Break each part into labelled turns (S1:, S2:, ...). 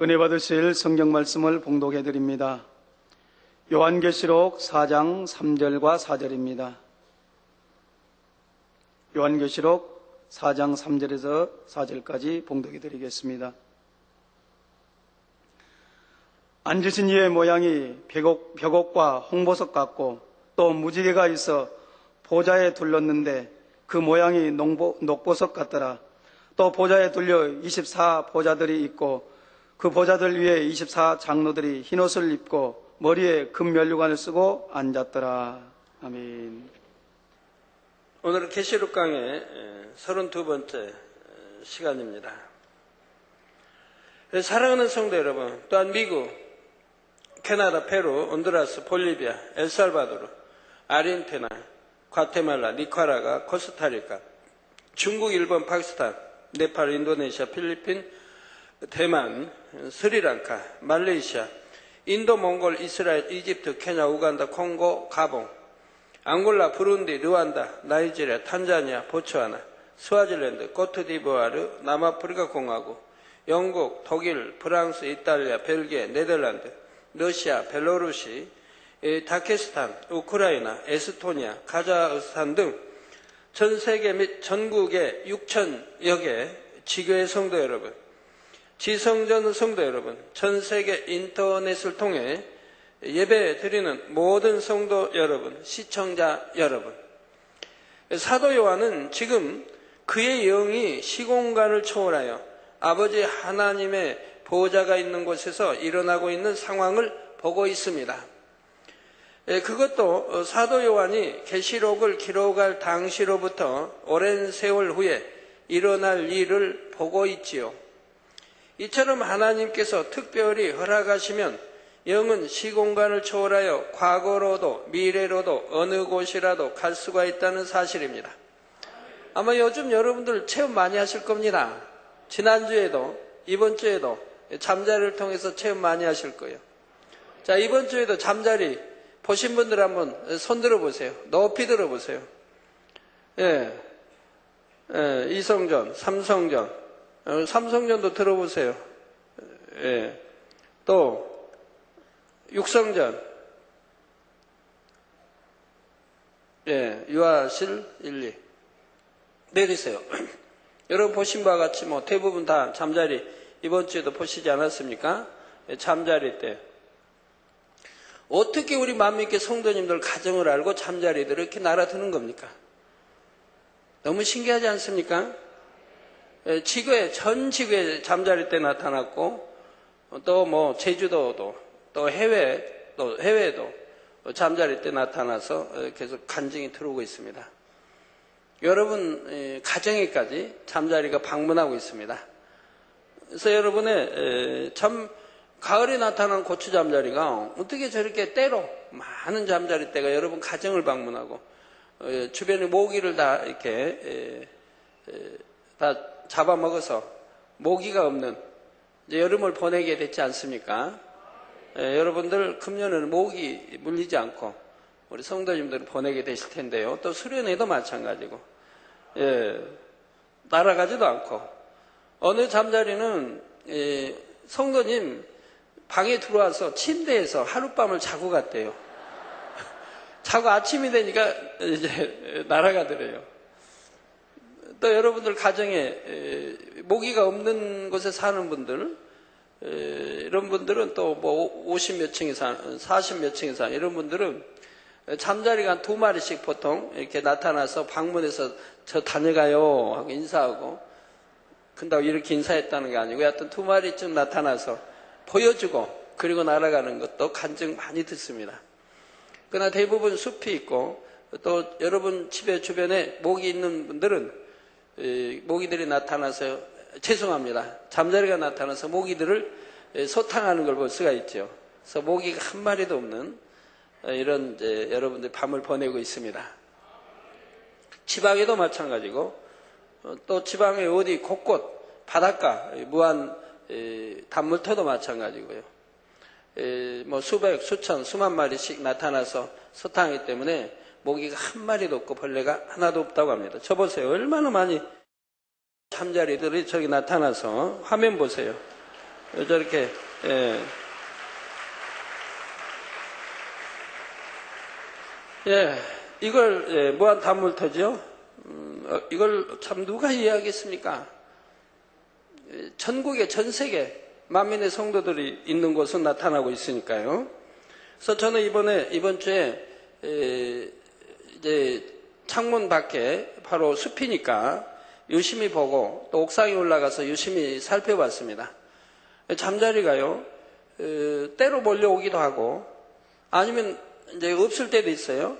S1: 은혜 받으실 성경 말씀을 봉독해 드립니다. 요한계시록 4장 3절과 4절입니다. 요한계시록 4장 3절에서 4절까지 봉독해 드리겠습니다. 앉으신 이의 모양이 벽옥과 홍보석 같고 또 무지개가 있어 보좌에 둘렀는데 그 모양이 녹보석 같더라. 또 보좌에 둘려 24보좌들이 있고 그 보좌들 위에 24장로들이 흰옷을 입고 머리에 금면류관을 쓰고 앉았더라. 아멘.
S2: 오늘은 계시록 강의 32번째 시간입니다. 사랑하는 성도 여러분, 또한 미국, 캐나다, 페루, 온두라스, 볼리비아, 엘살바도르, 아르헨티나, 과테말라, 니카라과, 코스타리카, 중국, 일본, 파키스탄, 네팔, 인도네시아, 필리핀, 대만, 스리랑카, 말레이시아, 인도, 몽골, 이스라엘, 이집트, 케냐, 우간다, 콩고, 가봉, 앙골라, 부룬디, 르완다, 나이지리아, 탄자니아, 보츠와나, 스와질랜드, 코트디부아르, 남아프리카 공화국, 영국, 독일, 프랑스, 이탈리아, 벨기에, 네덜란드, 러시아, 벨로루시, 다케스탄, 우크라이나, 에스토니아, 카자흐스탄 등 전 세계 및 전국의 6천여 개 지교회 성도 여러분, 지성전 성도 여러분, 전 세계 인터넷을 통해 예배 드리는 모든 성도 여러분, 시청자 여러분, 사도 요한은 지금 그의 영이 시공간을 초월하여 아버지 하나님의 보좌가 있는 곳에서 일어나고 있는 상황을 보고 있습니다. 그것도 사도 요한이 계시록을 기록할 당시로부터 오랜 세월 후에 일어날 일을 보고 있지요. 이처럼 하나님께서 특별히 허락하시면 영은 시공간을 초월하여 과거로도 미래로도 어느 곳이라도 갈 수가 있다는 사실입니다. 아마 요즘 여러분들 체험 많이 하실 겁니다. 지난주에도 이번 주에도 잠자리를 통해서 체험 많이 하실 거예요. 자, 이번 주에도 잠자리 보신 분들 한번 손 들어보세요. 높이 들어보세요. 이성전, 삼성전, 삼성전도 들어보세요. 또 육성전, 유아실 1, 2 내리세요. 여러분 보신 바와 같이 뭐 대부분 다 잠자리 이번 주에도 보시지 않았습니까? 잠자리 때 어떻게 우리 만민께 성도님들 가정을 알고 잠자리들을 이렇게 날아드는 겁니까? 너무 신기하지 않습니까? 지구에 전 지구에 잠자리 때 나타났고 또 뭐 제주도도 또 해외에도 잠자리 때 나타나서 계속 간증이 들어오고 있습니다. 여러분 가정에까지 잠자리가 방문하고 있습니다. 그래서 여러분의 참 가을에 나타나는 고추 잠자리가 어떻게 저렇게 때로 많은 잠자리 때가 여러분 가정을 방문하고 주변에 모기를 다 이렇게 다 잡아먹어서 모기가 없는 이제 여름을 보내게 됐지 않습니까? 여러분들 금년에는 모기 물리지 않고 우리 성도님들을 보내게 되실 텐데요. 또 수련회도 마찬가지고 날아가지도 않고 어느 잠자리는 성도님 방에 들어와서 침대에서 하룻밤을 자고 갔대요. 자고 아침이 되니까 이제 날아가더래요. 또 여러분들 가정에 모기가 없는 곳에 사는 분들, 이런 분들은 또 뭐 50몇 층에 사는, 40몇 층에 사는 이런 분들은 잠자리가 한 2마리씩 보통 이렇게 나타나서 방문해서 저 다녀가요 하고 인사하고 근다고 이렇게 인사했다는 게 아니고 하여튼 2마리쯤 나타나서 보여주고 그리고 날아가는 것도 간증 많이 듣습니다. 그러나 대부분 숲이 있고 또 여러분 집에 주변에 모기 있는 분들은 모기들이 나타나서 죄송합니다. 잠자리가 나타나서 모기들을 소탕하는 걸 볼 수가 있죠. 그래서 모기가 한 마리도 없는 이런 이제 여러분들 밤을 보내고 있습니다. 지방에도 마찬가지고 또 지방의 어디 곳곳 바닷가 무한 단물터도 마찬가지고요. 뭐 수백, 수천, 수만 마리씩 나타나서 소탕하기 때문에 모기가 한 마리도 없고 벌레가 하나도 없다고 합니다. 저 보세요. 얼마나 많이 잠자리들이 저기 나타나서 화면 보세요. 저렇게, 이걸, 무한 단물터죠? 이걸 참 누가 이해하겠습니까? 전국에, 전 세계, 만민의 성도들이 있는 곳은 나타나고 있으니까요. 그래서 저는 이번 주에, 이제 창문 밖에 바로 숲이니까 유심히 보고 또 옥상에 올라가서 유심히 살펴봤습니다. 잠자리가요, 때로 몰려오기도 하고 아니면 이제 없을 때도 있어요.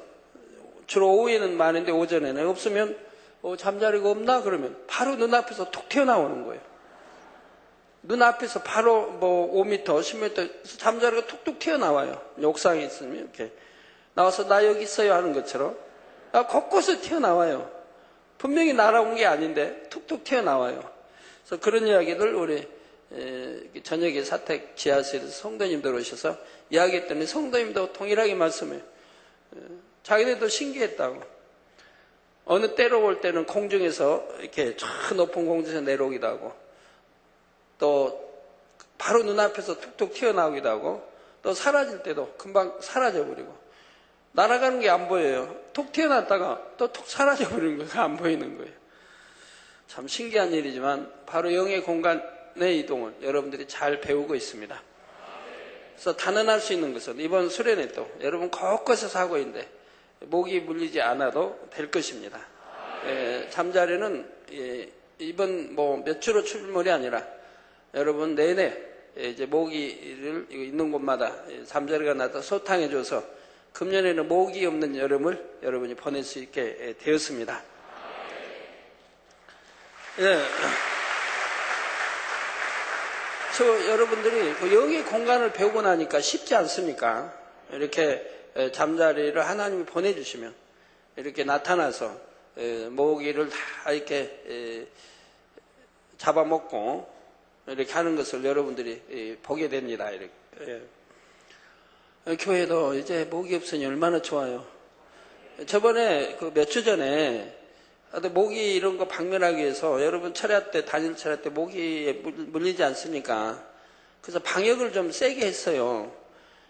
S2: 주로 오후에는 많은데 오전에는 없으면 잠자리가 없나 그러면 바로 눈앞에서 툭 튀어나오는 거예요. 눈앞에서 바로 뭐 5m, 10m 잠자리가 툭툭 튀어나와요. 옥상에 있으면 이렇게 나와서 나 여기 있어요 하는 것처럼 곳곳에 튀어나와요. 분명히 날아온 게 아닌데 툭툭 튀어나와요. 그래서 그런 이야기들 우리 저녁에 사택 지하실에서 성도님들 오셔서 이야기했더니 성도님도 동일하게 말씀해요. 자기네도 신기했다고. 어느 때로 올 때는 공중에서 이렇게 저 높은 공중에서 내려오기도 하고 또 바로 눈앞에서 툭툭 튀어나오기도 하고 또 사라질 때도 금방 사라져버리고 날아가는 게 안 보여요. 툭 튀어났다가 또 툭 사라져버리는 거예요. 안 보이는 거예요. 참 신기한 일이지만 바로 영의 공간의 이동을 여러분들이 잘 배우고 있습니다. 그래서 단언할 수 있는 것은 이번 수련회 또 여러분 곳곳에서 하고 있는데 목이 물리지 않아도 될 것입니다. 잠자리는 이번 뭐 몇 주로 출몰이 아니라 여러분 내내 이제 모기를 있는 곳마다 잠자리가 나서 소탕해줘서 금년에는 모기 없는 여름을 여러분이 보낼 수 있게 되었습니다. 여러분들이 그 영의 공간을 배우고 나니까 쉽지 않습니까? 이렇게 잠자리를 하나님이 보내주시면 이렇게 나타나서 모기를 다 이렇게 잡아먹고 이렇게 하는 것을 여러분들이 보게 됩니다. 이렇게. 교회도 이제 모기 없으니 얼마나 좋아요. 저번에 그 몇 주 전에 모기 이런 거 박멸하기 위해서 여러분 철야 때 단일 철야 때 모기에 물리지 않습니까? 그래서 방역을 좀 세게 했어요.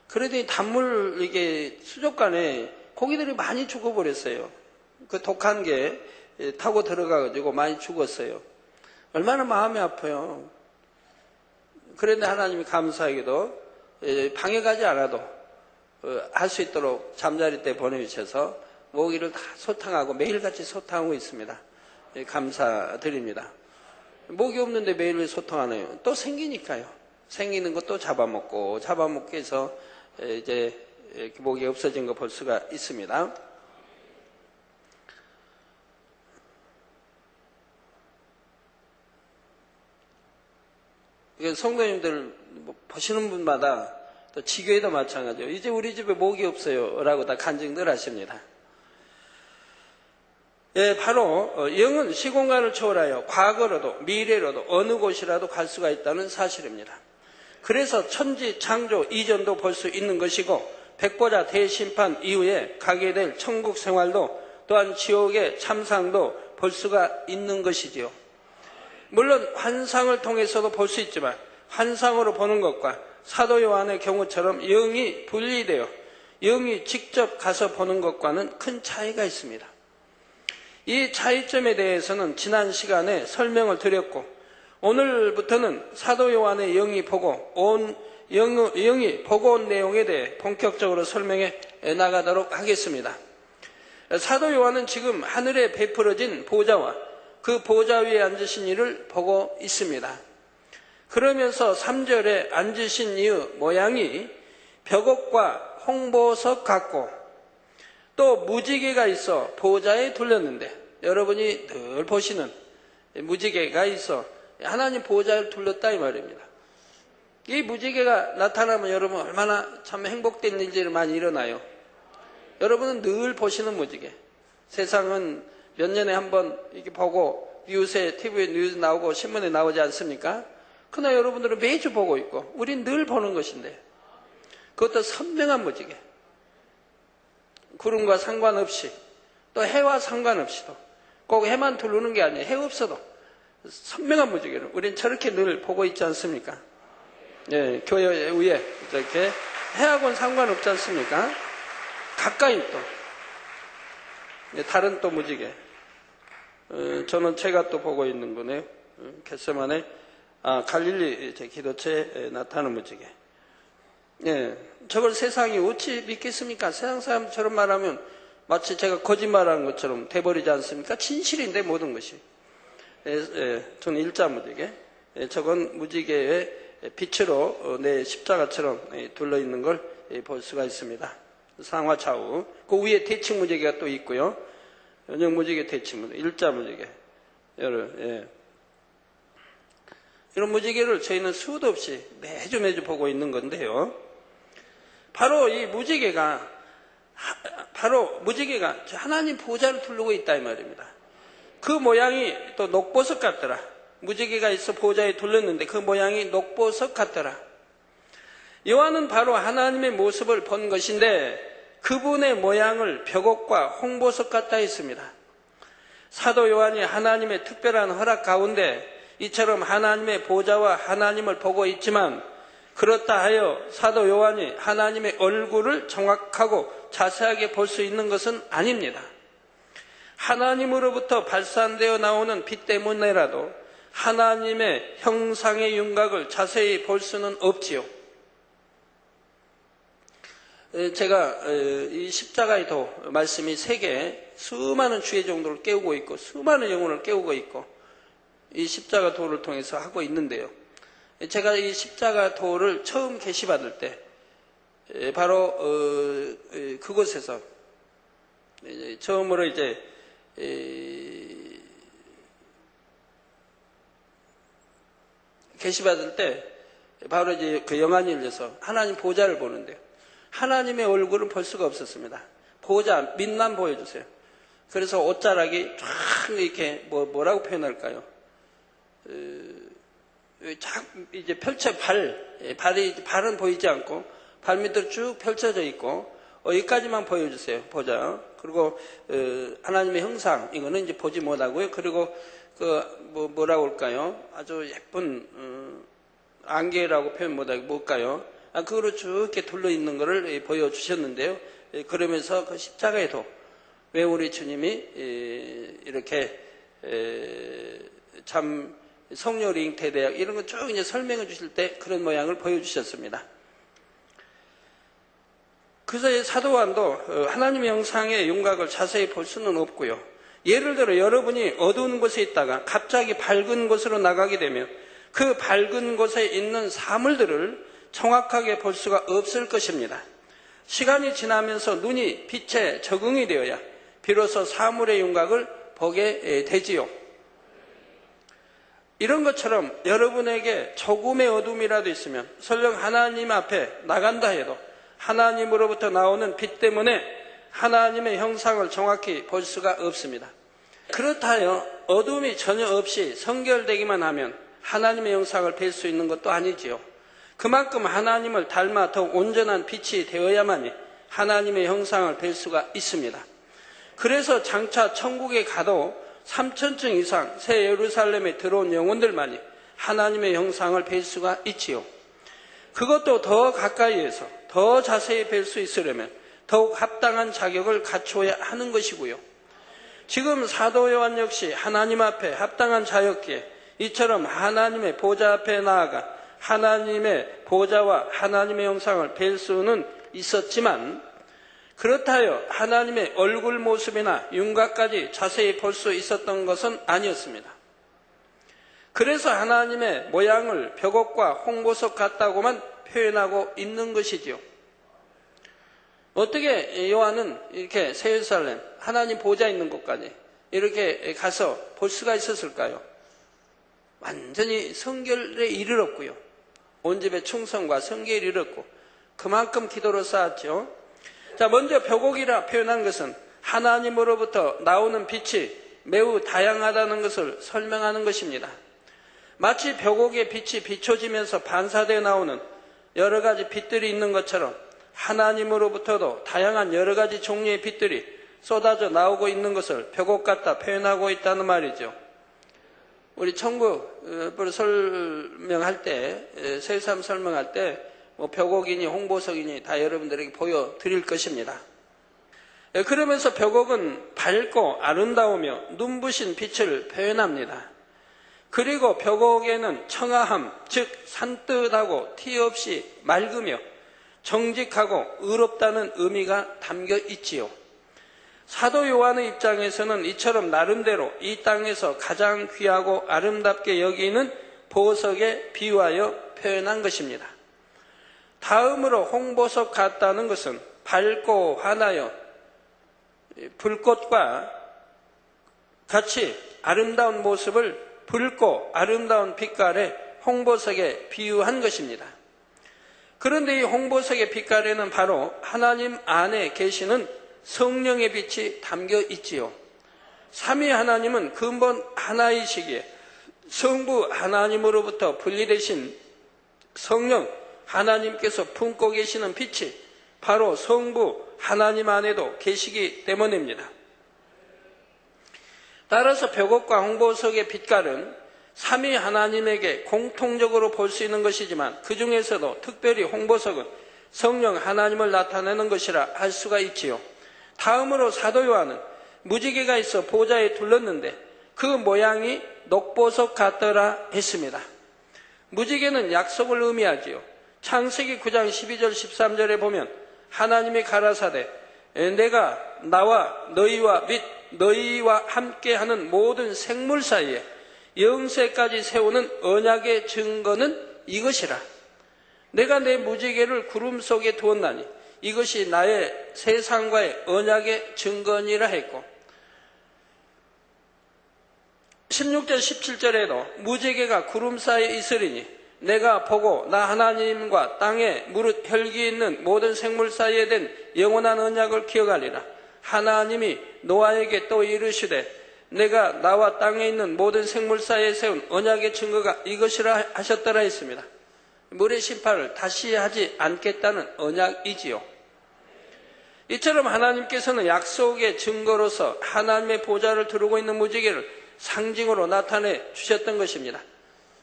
S2: 그러더니 단물 이게 수족관에 고기들이 많이 죽어버렸어요. 그 독한 게 타고 들어가가지고 많이 죽었어요. 얼마나 마음이 아파요. 그런데 하나님이 감사하게도 방역하지 않아도 할 수 있도록 잠자리 때 보내주셔서 모기를 다 소탕하고 매일같이 소탕하고 있습니다. 감사드립니다. 모기 없는데 매일 소탕하네요. 또 생기니까요. 생기는 것도 잡아먹고 해서 이제 모기 없어진 거 볼 수가 있습니다. 성도님들 보시는 분마다 또 지교회도 마찬가지예요. 이제 우리 집에 모기 없어요 라고 다 간증들 하십니다. 바로 영은 시공간을 초월하여 과거로도 미래로도 어느 곳이라도 갈 수가 있다는 사실입니다. 그래서 천지 창조 이전도 볼 수 있는 것이고 백보자 대심판 이후에 가게 될 천국 생활도 또한 지옥의 참상도 볼 수가 있는 것이지요. 물론 환상을 통해서도 볼 수 있지만 환상으로 보는 것과 사도 요한의 경우처럼 영이 분리되어 영이 직접 가서 보는 것과는 큰 차이가 있습니다. 이 차이점에 대해서는 지난 시간에 설명을 드렸고 오늘부터는 사도 요한의 영이 보고 영이 보고 온 내용에 대해 본격적으로 설명해 나가도록 하겠습니다. 사도 요한은 지금 하늘에 베풀어진 보좌와 그 보좌 위에 앉으신 이를 보고 있습니다. 그러면서 3절에 앉으신 이의 모양이 벽옥과 홍보석 같고 또 무지개가 있어 보좌에 둘렸는데 여러분이 늘 보시는 무지개가 있어 하나님 보좌를 둘렀다 이 말입니다. 이 무지개가 나타나면 여러분 얼마나 참 행복된 일들이 많이 일어나요. 여러분은 늘 보시는 무지개. 세상은 몇 년에 한 번 이렇게 보고 뉴스에 TV에 뉴스 나오고 신문에 나오지 않습니까? 그러나 여러분들은 매주 보고 있고 우린 늘 보는 것인데 그것도 선명한 무지개. 구름과 상관없이 또 해와 상관없이도 꼭 해만 두르는 게 아니에요. 해 없어도 선명한 무지개를 우린 저렇게 늘 보고 있지 않습니까? 교회 위에 이렇게 해하고는 상관없지 않습니까? 가까이 또 다른 또 무지개. 저는 제가 또 보고 있는 거네요. 겟세마네 갈릴리 기도처에 나타나는 무지개. 저걸 세상이 어찌 믿겠습니까? 세상 사람처럼 말하면 마치 제가 거짓말하는 것처럼 돼버리지 않습니까? 진실인데 모든 것이. 저는 일자 무지개. 저건 무지개의 빛으로 내 십자가처럼 둘러있는 걸 볼 수가 있습니다. 상하 좌우. 그 위에 대칭 무지개가 또 있고요. 연형 무지개, 대칭 무지개, 일자 무지개. 이런 무지개를 저희는 수도 없이 매주 보고 있는 건데요. 바로 무지개가 하나님 보좌를 두르고 있다 이 말입니다. 그 모양이 또 녹보석 같더라. 무지개가 있어 보좌에 둘렀는데 그 모양이 녹보석 같더라. 요한은 바로 하나님의 모습을 본 것인데 그분의 모양을 벽옥과 홍보석 같다 했습니다. 사도 요한이 하나님의 특별한 허락 가운데 이처럼 하나님의 보좌와 하나님을 보고 있지만 그렇다 하여 사도 요한이 하나님의 얼굴을 정확하고 자세하게 볼 수 있는 것은 아닙니다. 하나님으로부터 발산되어 나오는 빛 때문에라도 하나님의 형상의 윤곽을 자세히 볼 수는 없지요. 제가 이 십자가의 도 말씀이 세계 수많은 주의 종들을 깨우고 있고 수많은 영혼을 깨우고 있고 이 십자가 도를 통해서 하고 있는데요. 제가 이 십자가 도를 처음 계시받을 때 바로 그곳에서 처음으로 이제 계시받을 때 바로 이제 그 영안이 열려서 하나님 보좌를 보는데요. 하나님의 얼굴은 볼 수가 없었습니다. 보좌, 빛만 보여주세요. 그래서 옷자락이 쫙 이렇게 뭐라고 표현할까요? 이제 발은 보이지 않고 발 밑으로 쭉 펼쳐져 있고 여기까지만 보여주세요. 보자. 그리고 하나님의 형상 이거는 이제 보지 못하고요. 그리고 뭐라고 할까요? 아주 예쁜 안개라고 표현 못하고 뭘까요? 그거로 쭉 이렇게 둘러 있는 것을 보여주셨는데요. 그러면서 그 십자가에도 왜 우리 주님이 이렇게 참 성령의 잉태대학 이런 거 쭉 이제 설명해 주실 때 그런 모양을 보여주셨습니다. 그래서 사도 요한도 하나님의 형상의 윤곽을 자세히 볼 수는 없고요. 예를 들어 여러분이 어두운 곳에 있다가 갑자기 밝은 곳으로 나가게 되면 그 밝은 곳에 있는 사물들을 정확하게 볼 수가 없을 것입니다. 시간이 지나면서 눈이 빛에 적응이 되어야 비로소 사물의 윤곽을 보게 되지요. 이런 것처럼 여러분에게 조금의 어둠이라도 있으면 설령 하나님 앞에 나간다 해도 하나님으로부터 나오는 빛 때문에 하나님의 형상을 정확히 볼 수가 없습니다. 그렇다 하여 어둠이 전혀 없이 성결되기만 하면 하나님의 형상을 뵐 수 있는 것도 아니지요. 그만큼 하나님을 닮아 더욱 온전한 빛이 되어야만이 하나님의 형상을 뵐 수가 있습니다. 그래서 장차 천국에 가도 3000층 이상 새 예루살렘에 들어온 영혼들만이 하나님의 형상을 뵐 수가 있지요. 그것도 더 가까이에서 더 자세히 뵐 수 있으려면 더욱 합당한 자격을 갖추어야 하는 것이고요. 지금 사도 요한 역시 하나님 앞에 합당한 자였기에 이처럼 하나님의 보좌 앞에 나아가 하나님의 보좌와 하나님의 형상을 뵐 수는 있었지만 그렇다 하여 하나님의 얼굴 모습이나 윤곽까지 자세히 볼 수 있었던 것은 아니었습니다. 그래서 하나님의 모양을 벽옥과 홍보석 같다고만 표현하고 있는 것이지요. 어떻게 요한은 이렇게 새 예루살렘 하나님 보좌 있는 곳까지 이렇게 가서 볼 수가 있었을까요? 완전히 성결에 이르렀고요. 온 집의 충성과 성결에 이르렀고 그만큼 기도로 쌓았죠. 자, 먼저 벽옥이라 표현한 것은 하나님으로부터 나오는 빛이 매우 다양하다는 것을 설명하는 것입니다. 마치 벽옥의 빛이 비춰지면서 반사되어 나오는 여러 가지 빛들이 있는 것처럼 하나님으로부터도 다양한 여러 가지 종류의 빛들이 쏟아져 나오고 있는 것을 벽옥 같다 표현하고 있다는 말이죠. 우리 천국을 설명할 때, 새삼 설명할 때, 벽옥이니 홍보석이니 다 여러분들에게 보여드릴 것입니다. 그러면서 벽옥은 밝고 아름다우며 눈부신 빛을 표현합니다. 그리고 벽옥에는 청아함, 즉 산뜻하고 티 없이 맑으며 정직하고 의롭다는 의미가 담겨 있지요. 사도 요한의 입장에서는 이처럼 나름대로 이 땅에서 가장 귀하고 아름답게 여기는 보석에 비유하여 표현한 것입니다. 다음으로 홍보석 같다는 것은 밝고 환하여 불꽃과 같이 아름다운 모습을 붉고 아름다운 빛깔의 홍보석에 비유한 것입니다. 그런데 이 홍보석의 빛깔에는 바로 하나님 안에 계시는 성령의 빛이 담겨 있지요. 삼위 하나님은 근본 하나이시기에 성부 하나님으로부터 분리되신 성령 하나님께서 품고 계시는 빛이 바로 성부 하나님 안에도 계시기 때문입니다. 따라서 벽옥과 홍보석의 빛깔은 삼위 하나님에게 공통적으로 볼 수 있는 것이지만 그 중에서도 특별히 홍보석은 성령 하나님을 나타내는 것이라 할 수가 있지요. 다음으로 사도 요한은 무지개가 있어 보좌에 둘렀는데 그 모양이 녹보석 같더라 했습니다. 무지개는 약속을 의미하지요. 창세기 9장 12절 13절에 보면 하나님이 가라사대 내가 나와 너희와 및 너희와 함께하는 모든 생물 사이에 영세까지 세우는 언약의 증거는 이것이라. 내가 내 무지개를 구름 속에 두었나니 이것이 나의 세상과의 언약의 증거니라 했고 16절 17절에도 무지개가 구름 사이에 있으리니 내가 보고 나 하나님과 땅에 무릇 혈기 있는 모든 생물 사이에 된 영원한 언약을 기억하리라. 하나님이 노아에게 또 이르시되 내가 나와 땅에 있는 모든 생물 사이에 세운 언약의 증거가 이것이라 하셨더라 했습니다. 물의 심판을 다시 하지 않겠다는 언약이지요. 이처럼 하나님께서는 약속의 증거로서 하나님의 보좌를 두르고 있는 무지개를 상징으로 나타내 주셨던 것입니다.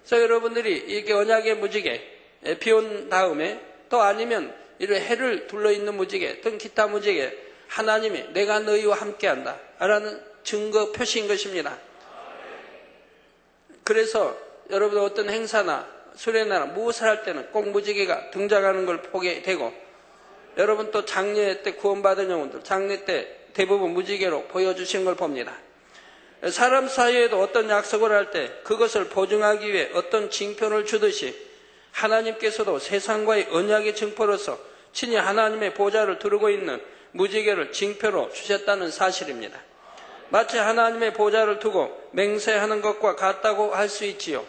S2: 그래서 여러분들이 이렇게 언약의 무지개 비 온 다음에 또 아니면 이런 해를 둘러있는 무지개 등 기타 무지개 하나님이 내가 너희와 함께한다 라는 증거 표시인 것입니다. 그래서 여러분 어떤 행사나 수련회나 무엇을 할 때는 꼭 무지개가 등장하는 걸 보게 되고 여러분 또 장례 때 구원받은 영혼들 장례 때 대부분 무지개로 보여주신 걸 봅니다. 사람 사이에도 어떤 약속을 할 때 그것을 보증하기 위해 어떤 징표를 주듯이 하나님께서도 세상과의 언약의 증표로서 친히 하나님의 보좌를 두르고 있는 무지개를 징표로 주셨다는 사실입니다. 마치 하나님의 보좌를 두고 맹세하는 것과 같다고 할 수 있지요.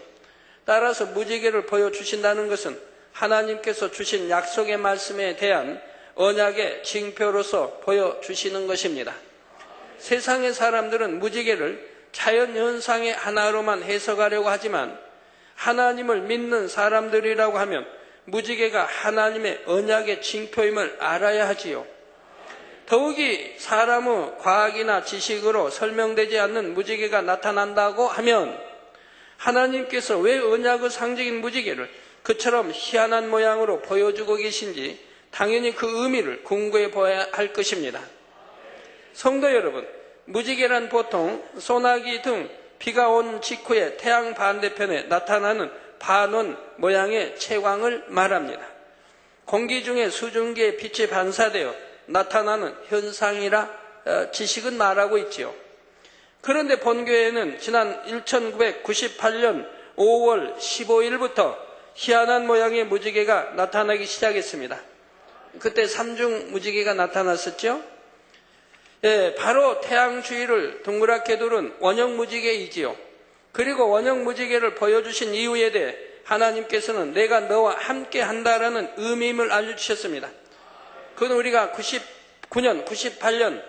S2: 따라서 무지개를 보여주신다는 것은 하나님께서 주신 약속의 말씀에 대한 언약의 징표로서 보여주시는 것입니다. 세상의 사람들은 무지개를 자연현상의 하나로만 해석하려고 하지만 하나님을 믿는 사람들이라고 하면 무지개가 하나님의 언약의 징표임을 알아야 하지요. 더욱이 사람의 과학이나 지식으로 설명되지 않는 무지개가 나타난다고 하면 하나님께서 왜 언약의 상징인 무지개를 그처럼 희한한 모양으로 보여주고 계신지 당연히 그 의미를 궁구해 보아야 할 것입니다. 성도 여러분, 무지개란 보통 소나기 등 비가 온 직후에 태양 반대편에 나타나는 반원 모양의 채광을 말합니다. 공기 중에 수증기의 빛이 반사되어 나타나는 현상이라 지식은 말하고 있지요. 그런데 본교회는 지난 1998년 5월 15일부터 희한한 모양의 무지개가 나타나기 시작했습니다. 그때 삼중 무지개가 나타났었죠. 예, 바로 태양 주위를 동그랗게 두른 원형 무지개이지요. 그리고 원형 무지개를 보여주신 이유에 대해 하나님께서는 내가 너와 함께 한다라는 의미임을 알려주셨습니다. 그건 우리가 99년, 98년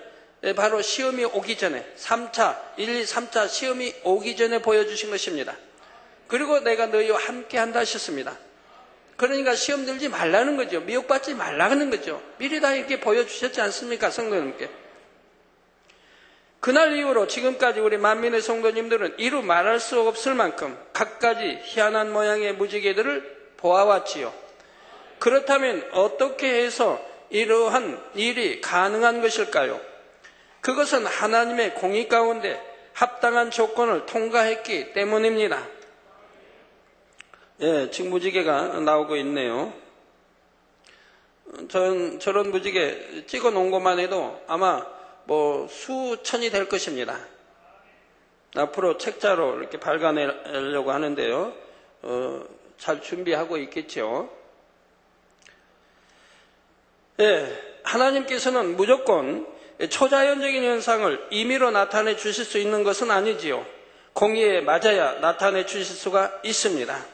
S2: 바로 시험이 오기 전에 3차, 1, 2, 3차 시험이 오기 전에 보여주신 것입니다. 그리고 내가 너희와 함께 한다 하셨습니다. 그러니까 시험 들지 말라는 거죠. 미혹받지 말라는 거죠. 미리 다 이렇게 보여주셨지 않습니까? 성도님께. 그날 이후로 지금까지 우리 만민의 성도님들은 이루 말할 수 없을 만큼 갖가지 희한한 모양의 무지개들을 보아왔지요. 그렇다면 어떻게 해서 이러한 일이 가능한 것일까요? 그것은 하나님의 공의 가운데 합당한 조건을 통과했기 때문입니다. 예, 지금 무지개가 나오고 있네요. 저런 무지개 찍어 놓은 것만 해도 아마 수천이 될 것입니다. 앞으로 책자로 이렇게 발간하려고 하는데요. 잘 준비하고 있겠죠. 예, 하나님께서는 무조건 초자연적인 현상을 임의로 나타내 주실 수 있는 것은 아니지요. 공의에 맞아야 나타내 주실 수가 있습니다.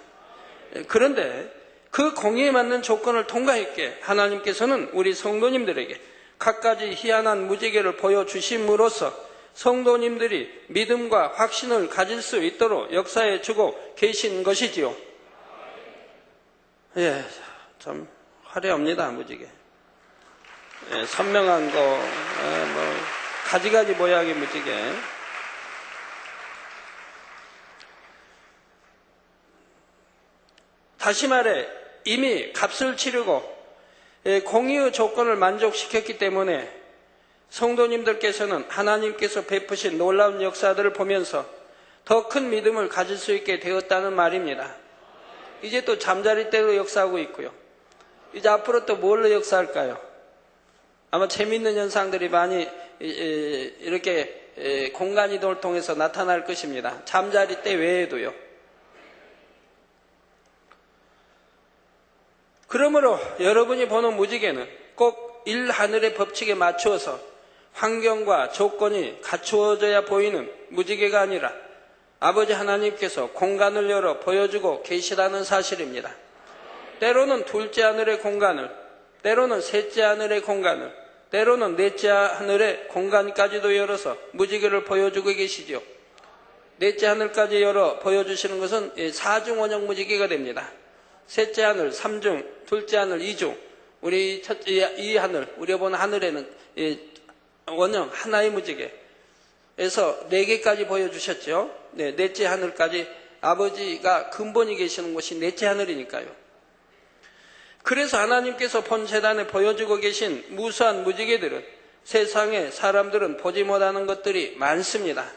S2: 그런데 그 공의에 맞는 조건을 통과했기에 하나님께서는 우리 성도님들에게 갖가지 희한한 무지개를 보여주심으로써 성도님들이 믿음과 확신을 가질 수 있도록 역사해 주고 계신 것이지요. 예, 참 화려합니다, 무지개. 예, 선명한 거, 가지가지 모양의 무지개. 다시 말해 이미 값을 치르고 공의의 조건을 만족시켰기 때문에 성도님들께서는 하나님께서 베푸신 놀라운 역사들을 보면서 더 큰 믿음을 가질 수 있게 되었다는 말입니다. 이제 또 잠자리 때로 역사하고 있고요. 이제 앞으로 또 뭘로 역사할까요? 아마 재미있는 현상들이 많이 이렇게 공간 이동을 통해서 나타날 것입니다. 잠자리 때 외에도요. 그러므로 여러분이 보는 무지개는 꼭 일하늘의 법칙에 맞추어서 환경과 조건이 갖추어져야 보이는 무지개가 아니라 아버지 하나님께서 공간을 열어 보여주고 계시다는 사실입니다. 때로는 둘째 하늘의 공간을, 때로는 셋째 하늘의 공간을, 때로는 넷째 하늘의 공간까지도 열어서 무지개를 보여주고 계시죠. 넷째 하늘까지 열어 보여주시는 것은 사중 원형 무지개가 됩니다. 셋째 하늘, 삼중, 둘째 하늘, 이중. 우리 첫째 이 하늘, 우리가 보는 하늘에는 원형 하나의 무지개에서 4개까지 보여주셨죠. 네, 넷째 하늘까지 아버지가 근본이 계시는 곳이 넷째 하늘이니까요. 그래서 하나님께서 본 재단에 보여주고 계신 무수한 무지개들은 세상에 사람들은 보지 못하는 것들이 많습니다.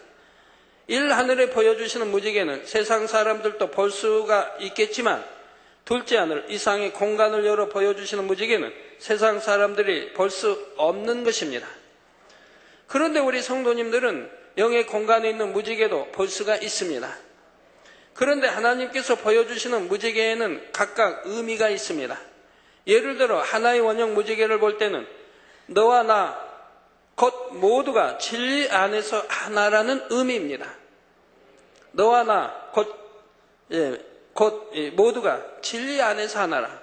S2: 일하늘에 보여주시는 무지개는 세상 사람들도 볼 수가 있겠지만 둘째 하늘 이상의 공간을 열어 보여주시는 무지개는 세상 사람들이 볼 수 없는 것입니다. 그런데 우리 성도님들은 영의 공간에 있는 무지개도 볼 수가 있습니다. 그런데 하나님께서 보여주시는 무지개에는 각각 의미가 있습니다. 예를 들어 하나의 원형 무지개를 볼 때는 너와 나 곧 모두가 진리 안에서 하나라는 의미입니다. 너와 나 곧 모두가 진리 안에서 하나라.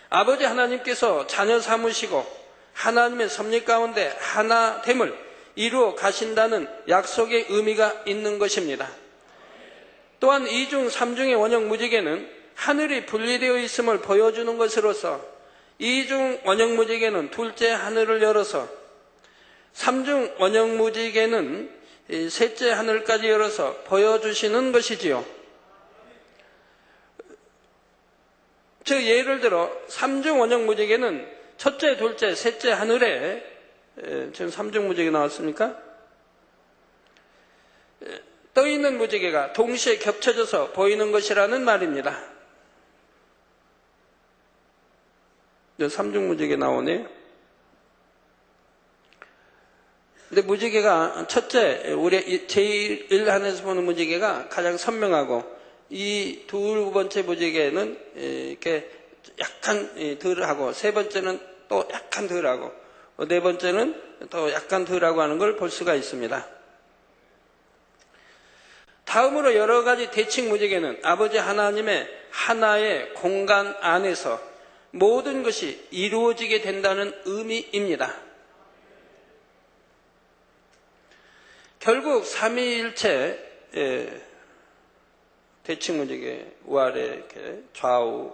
S2: 아버지 하나님께서 자녀 삼으시고 하나님의 섭리 가운데 하나됨을 이루어 가신다는 약속의 의미가 있는 것입니다. 또한 이중, 삼중의 원형 무지개는 하늘이 분리되어 있음을 보여주는 것으로서 이중 원형 무지개는 둘째 하늘을 열어서 삼중 원형 무지개는 셋째 하늘까지 열어서 보여주시는 것이지요. 즉 예를 들어 삼중 원형 무지개는 첫째, 둘째, 셋째 하늘에 지금 삼중 무지개 나왔습니까? 떠있는 무지개가 동시에 겹쳐져서 보이는 것이라는 말입니다. 삼중 무지개 나오네요. 근데 무지개가 첫째, 우리 제1한에서 보는 무지개가 가장 선명하고 이 두 번째 무지개는 이렇게 약간 덜하고 세 번째는 또 약간 덜하고 네 번째는 또 약간 덜하고 하는 걸 볼 수가 있습니다. 다음으로 여러 가지 대칭 무지개는 아버지 하나님의 하나의 공간 안에서 모든 것이 이루어지게 된다는 의미입니다. 결국 삼위일체 대칭 무지개 우아래 이렇게 좌우.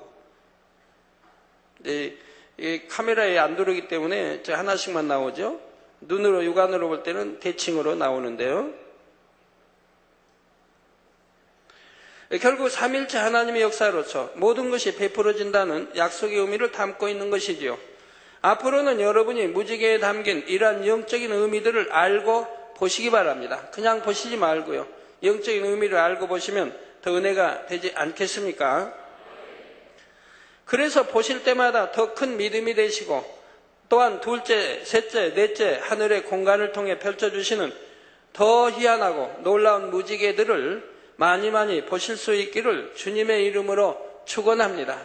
S2: 이 카메라에 안 들어오기 때문에 하나씩만 나오죠. 눈으로 육안으로 볼 때는 대칭으로 나오는데요. 결국 삼일체 하나님의 역사로서 모든 것이 베풀어진다는 약속의 의미를 담고 있는 것이지요. 앞으로는 여러분이 무지개에 담긴 이러한 영적인 의미들을 알고 보시기 바랍니다. 그냥 보시지 말고요. 영적인 의미를 알고 보시면 더 은혜가 되지 않겠습니까? 그래서 보실 때마다 더 큰 믿음이 되시고 또한 둘째, 셋째, 넷째 하늘의 공간을 통해 펼쳐주시는 더 희한하고 놀라운 무지개들을 많이 보실 수 있기를 주님의 이름으로 축원합니다.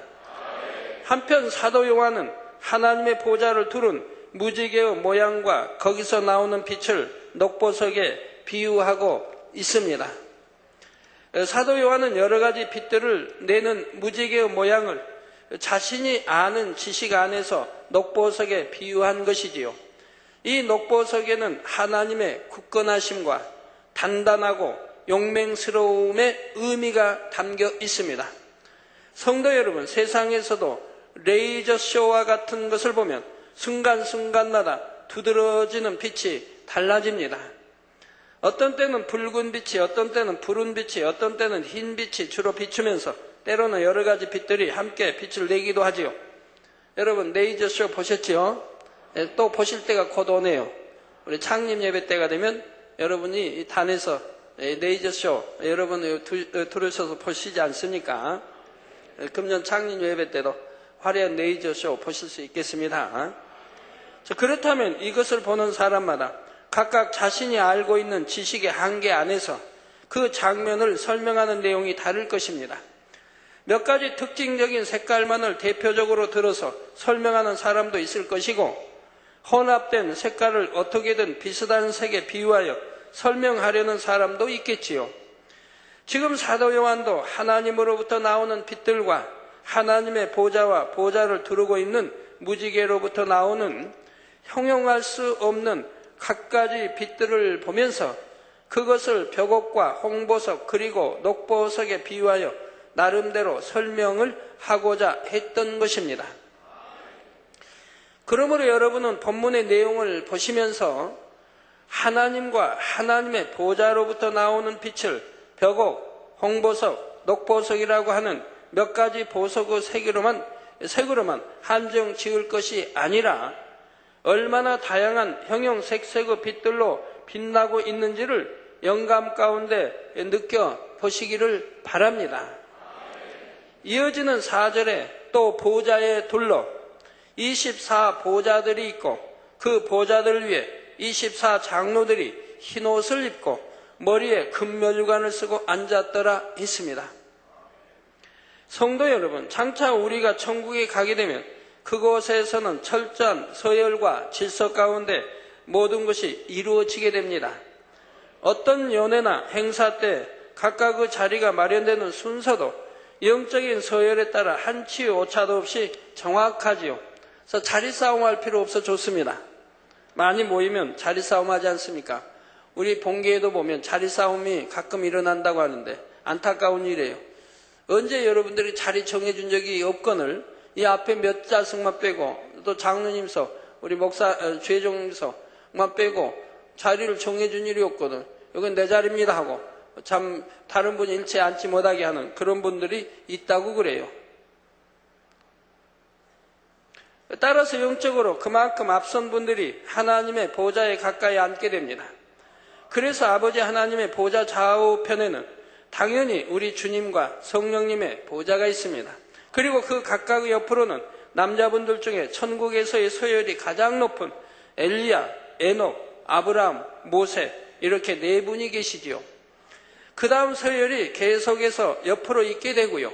S2: 한편 사도 요한은 하나님의 보좌를 두른 무지개의 모양과 거기서 나오는 빛을 녹보석에 비유하고 있습니다. 사도 요한은 여러 가지 빛들을 내는 무지개의 모양을 자신이 아는 지식 안에서 녹보석에 비유한 것이지요. 이 녹보석에는 하나님의 굳건하심과 단단하고 용맹스러움의 의미가 담겨 있습니다. 성도 여러분, 세상에서도 레이저 쇼와 같은 것을 보면 순간순간마다 두드러지는 빛이 달라집니다. 어떤 때는 붉은 빛이, 어떤 때는 푸른 빛이, 어떤 때는 흰 빛이 주로 비추면서 때로는 여러 가지 빛들이 함께 빛을 내기도 하지요. 여러분 레이저 쇼 보셨지요? 또 보실 때가 곧 오네요. 우리 창립 예배 때가 되면 여러분이 이 단에서 레이저 쇼 여러분 들으셔서 보시지 않습니까? 금년 창립 예배 때도 화려한 레이저 쇼 보실 수 있겠습니다. 그렇다면 이것을 보는 사람마다 각각 자신이 알고 있는 지식의 한계 안에서 그 장면을 설명하는 내용이 다를 것입니다. 몇 가지 특징적인 색깔만을 대표적으로 들어서 설명하는 사람도 있을 것이고 혼합된 색깔을 어떻게든 비슷한 색에 비유하여 설명하려는 사람도 있겠지요. 지금 사도 요한도 하나님으로부터 나오는 빛들과 하나님의 보좌와 보좌를 두르고 있는 무지개로부터 나오는 형용할 수 없는 갖가지 빛들을 보면서 그것을 벽옥과 홍보석 그리고 녹보석에 비유하여 나름대로 설명을 하고자 했던 것입니다. 그러므로 여러분은 본문의 내용을 보시면서 하나님과 하나님의 보좌로부터 나오는 빛을 벽옥, 홍보석, 녹보석이라고 하는 몇 가지 보석의 색으로만 한정 지을 것이 아니라 얼마나 다양한 형형색색의 빛들로 빛나고 있는지를 영감 가운데 느껴보시기를 바랍니다. 이어지는 4절에 또 보좌에 둘러 24 보좌들이 있고 그 보좌들 위에 24 장로들이 흰옷을 입고 머리에 금면류관을 쓰고 앉았더라 했습니다. 성도 여러분, 장차 우리가 천국에 가게 되면 그곳에서는 철저한 서열과 질서 가운데 모든 것이 이루어지게 됩니다. 어떤 연회나 행사 때 각각의 자리가 마련되는 순서도 영적인 서열에 따라 한치의 오차도 없이 정확하지요. 그래서 자리 싸움할 필요 없어 좋습니다. 많이 모이면 자리 싸움하지 않습니까? 우리 본계에도 보면 자리 싸움이 가끔 일어난다고 하는데 안타까운 일이에요. 언제 여러분들이 자리 정해준 적이 없거늘 이 앞에 몇 좌석만 빼고 또 장로님서 우리 목사 죄종서만 빼고 자리를 정해준 일이 없거든. 여긴 내 자리입니다 하고 참 다른 분이 일체 앉지 못하게 하는 그런 분들이 있다고 그래요. 따라서 영적으로 그만큼 앞선 분들이 하나님의 보좌에 가까이 앉게 됩니다. 그래서 아버지 하나님의 보좌 좌우편에는 당연히 우리 주님과 성령님의 보좌가 있습니다. 그리고 그 각각의 옆으로는 남자분들 중에 천국에서의 서열이 가장 높은 엘리야, 에녹, 아브라함, 모세 이렇게 네 분이 계시지요. 그 다음 서열이 계속해서 옆으로 있게 되고요.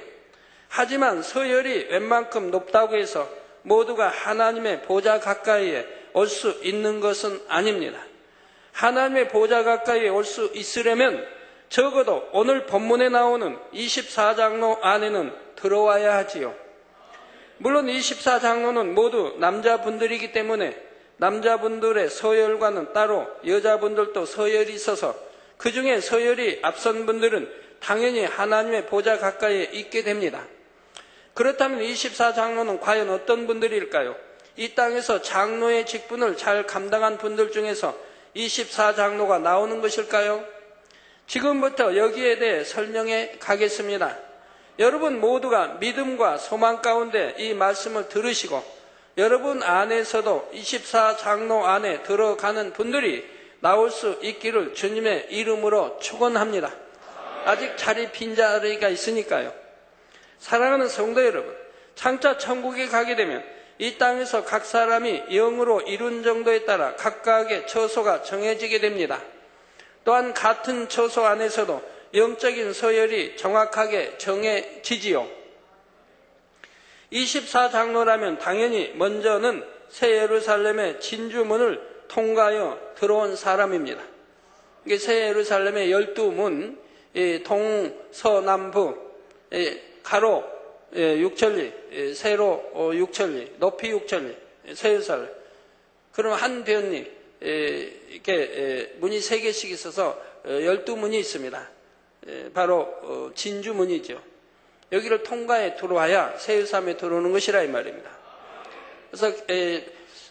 S2: 하지만 서열이 웬만큼 높다고 해서 모두가 하나님의 보좌 가까이에 올 수 있는 것은 아닙니다. 하나님의 보좌 가까이에 올 수 있으려면 적어도 오늘 본문에 나오는 24장로 안에는 들어와야 하지요. 물론 24장로는 모두 남자분들이기 때문에 남자분들의 서열과는 따로 여자분들도 서열이 있어서 그 중에 서열이 앞선 분들은 당연히 하나님의 보좌 가까이에 있게 됩니다. 그렇다면 24장로는 과연 어떤 분들일까요? 이 땅에서 장로의 직분을 잘 감당한 분들 중에서 24장로가 나오는 것일까요? 지금부터 여기에 대해 설명해 가겠습니다. 여러분 모두가 믿음과 소망 가운데 이 말씀을 들으시고 여러분 안에서도 24장로 안에 들어가는 분들이 나올 수 있기를 주님의 이름으로 축원합니다. 아직 자리 빈 자리가 있으니까요. 사랑하는 성도 여러분, 장차 천국에 가게 되면 이 땅에서 각 사람이 영으로 이룬 정도에 따라 각각의 처소가 정해지게 됩니다. 또한 같은 처소 안에서도 영적인 서열이 정확하게 정해지지요. 24장로라면 당연히 먼저는 새 예루살렘의 진주문을 통과하여 들어온 사람입니다. 이게 새 예루살렘의 12문, 동서남북, 가로 6천리, 세로 6천리, 높이 6천리, 새 예루살렘. 그럼 한 변이 이렇게 문이 3개씩 있어서 12문이 있습니다. 바로 진주문이죠. 여기를 통과해 들어와야 새 예루살렘에 들어오는 것이라 이 말입니다. 그래서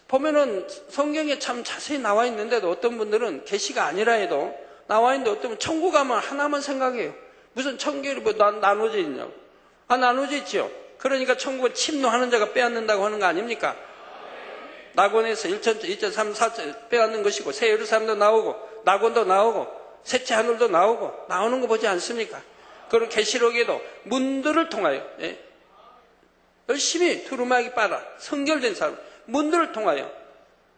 S2: 보면은 성경에 참 자세히 나와 있는데도 어떤 분들은 계시가 아니라 해도 나와 있는데 어떤 분은 천국 가면 하나만 생각해요. 무슨 천국이 뭐 나눠져 있냐고. 나눠져 있죠. 그러니까 천국을 침노하는 자가 빼앗는다고 하는 거 아닙니까? 낙원에서 1천, 2천, 3, 4천 빼앗는 것이고 새 예루살렘도 나오고 낙원도 나오고 셋째 하늘도 나오고 나오는 거 보지 않습니까? 그리고 계시록에도 문들을 통하여 열심히 두루마기 빨아 성결된 사람 문들을 통하여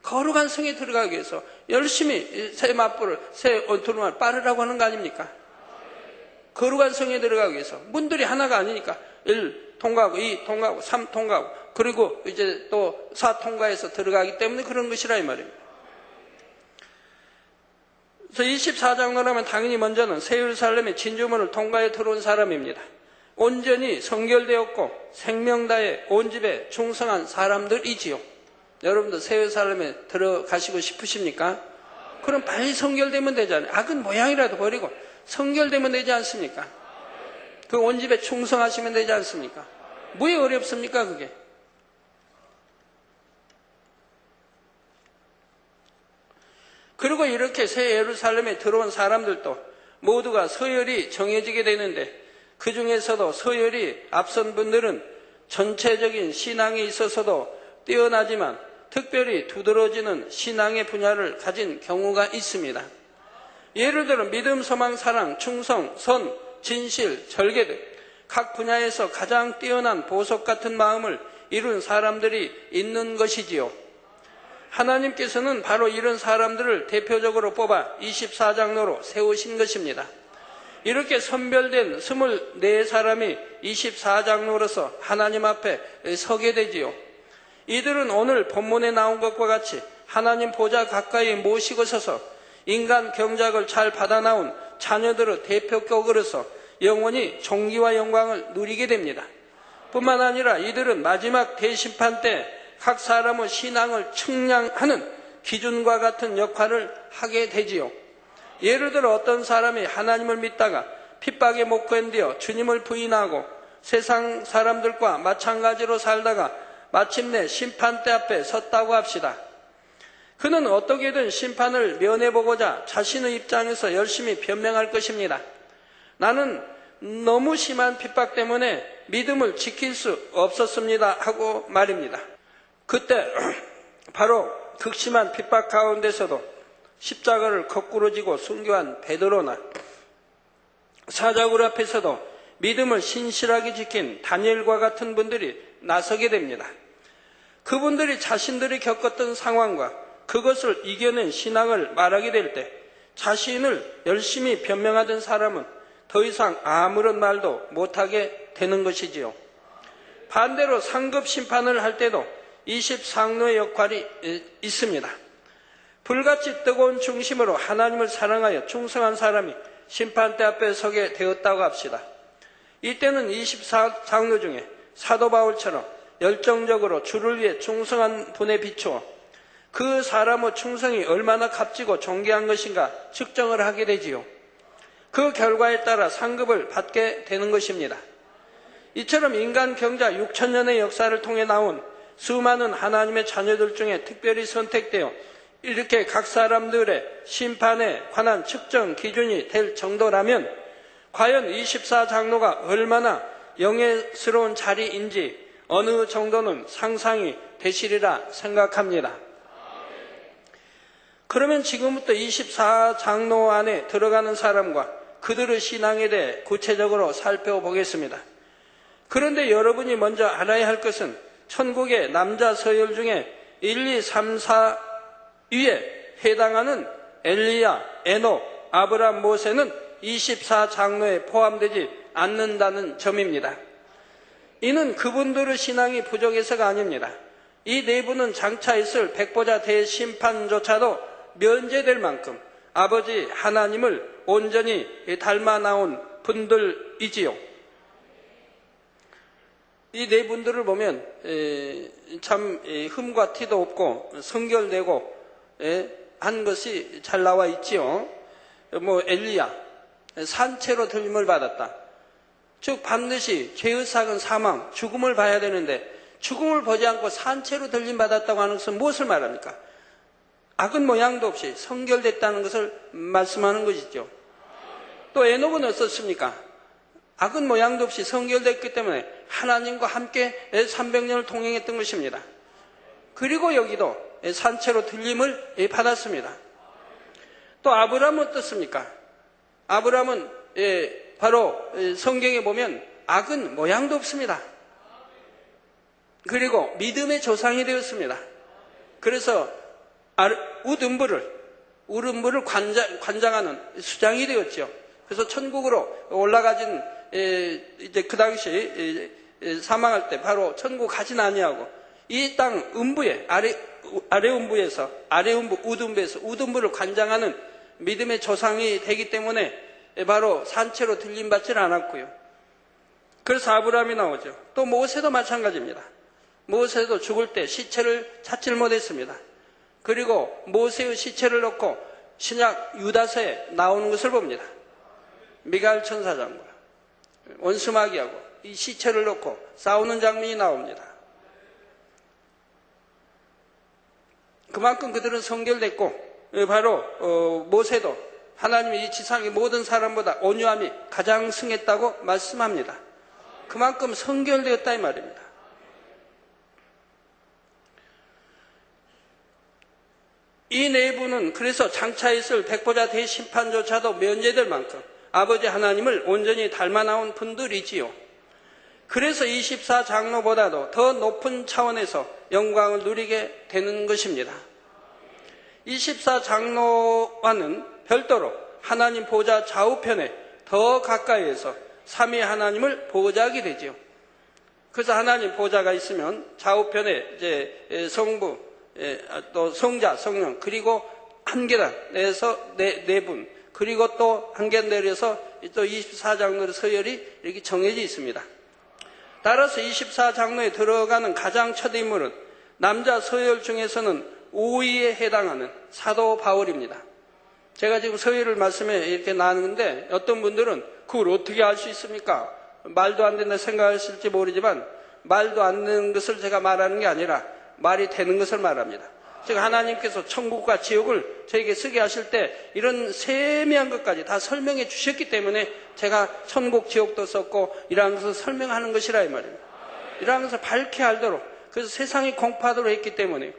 S2: 거룩한 성에 들어가기 위해서 열심히 새 맞불을 새 두루마기를 빠르라고 하는 거 아닙니까? 거룩한 성에 들어가기 위해서 문들이 하나가 아니니까 1 통과하고 2 통과하고 3 통과하고 그리고 이제 또 4 통과해서 들어가기 때문에 그런 것이라 이 말입니다. 그래서 24장로라면 당연히 먼저는 새 예루살렘의 진주문을 통과해 들어온 사람입니다. 온전히 성결되었고 생명 다해 온 집에 충성한 사람들이지요. 여러분도 새 예루살렘에 들어가시고 싶으십니까? 그럼 빨리 성결되면 되잖아요. 악은 모양이라도 버리고 성결되면 되지 않습니까? 그 온 집에 충성하시면 되지 않습니까? 뭐에 어렵습니까 그게? 그리고 이렇게 새 예루살렘에 들어온 사람들도 모두가 서열이 정해지게 되는데 그 중에서도 서열이 앞선 분들은 전체적인 신앙에 있어서도 뛰어나지만 특별히 두드러지는 신앙의 분야를 가진 경우가 있습니다. 예를 들어 믿음, 소망, 사랑, 충성, 선, 진실, 절개 등 각 분야에서 가장 뛰어난 보석 같은 마음을 이룬 사람들이 있는 것이지요. 하나님께서는 바로 이런 사람들을 대표적으로 뽑아 24장로로 세우신 것입니다. 이렇게 선별된 24사람이 24장로로서 하나님 앞에 서게 되지요. 이들은 오늘 본문에 나온 것과 같이 하나님 보좌 가까이 모시고 서서 인간 경작을 잘 받아 나온 자녀들의 대표격으로서 영원히 존귀와 영광을 누리게 됩니다. 뿐만 아니라 이들은 마지막 대심판 때 각 사람의 신앙을 측량하는 기준과 같은 역할을 하게 되지요. 예를 들어 어떤 사람이 하나님을 믿다가 핍박에 못 견디어 주님을 부인하고 세상 사람들과 마찬가지로 살다가 마침내 심판대 앞에 섰다고 합시다. 그는 어떻게든 심판을 면해보고자 자신의 입장에서 열심히 변명할 것입니다. 나는 너무 심한 핍박 때문에 믿음을 지킬 수 없었습니다 하고 말입니다. 그때 바로 극심한 핍박 가운데서도 십자가를 거꾸로 지고 순교한 베드로나 사자굴 앞에서도 믿음을 신실하게 지킨 다니엘과 같은 분들이 나서게 됩니다. 그분들이 자신들이 겪었던 상황과 그것을 이겨낸 신앙을 말하게 될 때 자신을 열심히 변명하던 사람은 더 이상 아무런 말도 못하게 되는 것이지요. 반대로 상급 심판을 할 때도 24장로의 역할이 있습니다. 불같이 뜨거운 중심으로 하나님을 사랑하여 충성한 사람이 심판대 앞에 서게 되었다고 합시다. 이때는 24장로 중에 사도 바울처럼 열정적으로 주를 위해 충성한 분에 비추어 그 사람의 충성이 얼마나 값지고 존귀한 것인가 측정을 하게 되지요. 그 결과에 따라 상급을 받게 되는 것입니다. 이처럼 인간 경자 6천년의 역사를 통해 나온 수많은 하나님의 자녀들 중에 특별히 선택되어 이렇게 각 사람들의 심판에 관한 측정 기준이 될 정도라면 과연 24장로가 얼마나 영예스러운 자리인지 어느 정도는 상상이 되시리라 생각합니다. 그러면 지금부터 24장로 안에 들어가는 사람과 그들의 신앙에 대해 구체적으로 살펴보겠습니다. 그런데 여러분이 먼저 알아야 할 것은 천국의 남자 서열 중에 1, 2, 3, 4 위에 해당하는 엘리야, 에녹, 아브람, 모세는 24장로에 포함되지 않는다는 점입니다. 이는 그분들의 신앙이 부족해서가 아닙니다. 이 네 분은 장차 있을 백보자 대심판조차도 면제될 만큼 아버지 하나님을 온전히 닮아 나온 분들이지요. 이 네 분들을 보면 참 흠과 티도 없고 성결되고 한 것이 잘 나와 있지요. 엘리야, 산채로 들림을 받았다. 즉 반드시 죄의 삭은 사망, 죽음을 봐야 되는데 죽음을 보지 않고 산채로 들림 받았다고 하는 것은 무엇을 말합니까? 악은 모양도 없이 성결됐다는 것을 말씀하는 것이죠. 또 에녹은 어떻습니까? 악은 모양도 없이 성결됐기 때문에 하나님과 함께 300년을 동행했던 것입니다. 그리고 여기도 산채로 들림을 받았습니다. 또 아브라함은 어떻습니까? 아브라함은 바로 성경에 보면 악은 모양도 없습니다. 그리고 믿음의 조상이 되었습니다. 그래서 우름부를 관장하는 수장이 되었죠. 그래서 천국으로 올라가진 이제 그 당시 사망할 때 바로 천국 가진 아니하고 이 땅 음부에 아래 음부에서 우둔부에서 우둔부를 관장하는 믿음의 조상이 되기 때문에 바로 산채로 들림받지는 않았고요. 그래서 아브라함이 나오죠. 또 모세도 마찬가지입니다. 모세도 죽을 때 시체를 찾지를 못했습니다. 그리고 모세의 시체를 놓고 신약 유다서에 나오는 것을 봅니다. 미가엘 천사장과 원수마귀하고 이 시체를 놓고 싸우는 장면이 나옵니다. 그만큼 그들은 성결됐고 바로 모세도 하나님이 이 지상의 모든 사람보다 온유함이 가장 승했다고 말씀합니다. 그만큼 성결되었다 이 말입니다. 이 네 분은 그래서 장차 있을 백보자 대심판조차도 면제될 만큼 아버지 하나님을 온전히 닮아 나온 분들이지요. 그래서 24장로보다도 더 높은 차원에서 영광을 누리게 되는 것입니다. 24장로와는 별도로 하나님 보좌 좌우편에 더 가까이에서 삼위 하나님을 보좌하게 되지요. 그래서 하나님 보좌가 있으면 좌우편에 이제 성부, 또 성자, 성령, 그리고 한 계단에서 네 분, 그리고 또 한 계단 내려서 또 24장로의 서열이 이렇게 정해져 있습니다. 따라서 24장로에 들어가는 가장 첫 인물은 남자 서열 중에서는 5위에 해당하는 사도 바울입니다. 제가 지금 서열을 말씀에 이렇게 나누는데 어떤 분들은 그걸 어떻게 알 수 있습니까? 말도 안 된다 생각하실지 모르지만 말도 안 되는 것을 제가 말하는 게 아니라 말이 되는 것을 말합니다. 즉 하나님께서 천국과 지옥을 저에게 쓰게 하실 때 이런 세미한 것까지 다 설명해 주셨기 때문에 제가 천국 지옥도 썼고 이러한 것을 설명하는 것이라 이 말입니다. 이러한 것을 밝게 알도록, 그래서 세상이 공포하도록 했기 때문에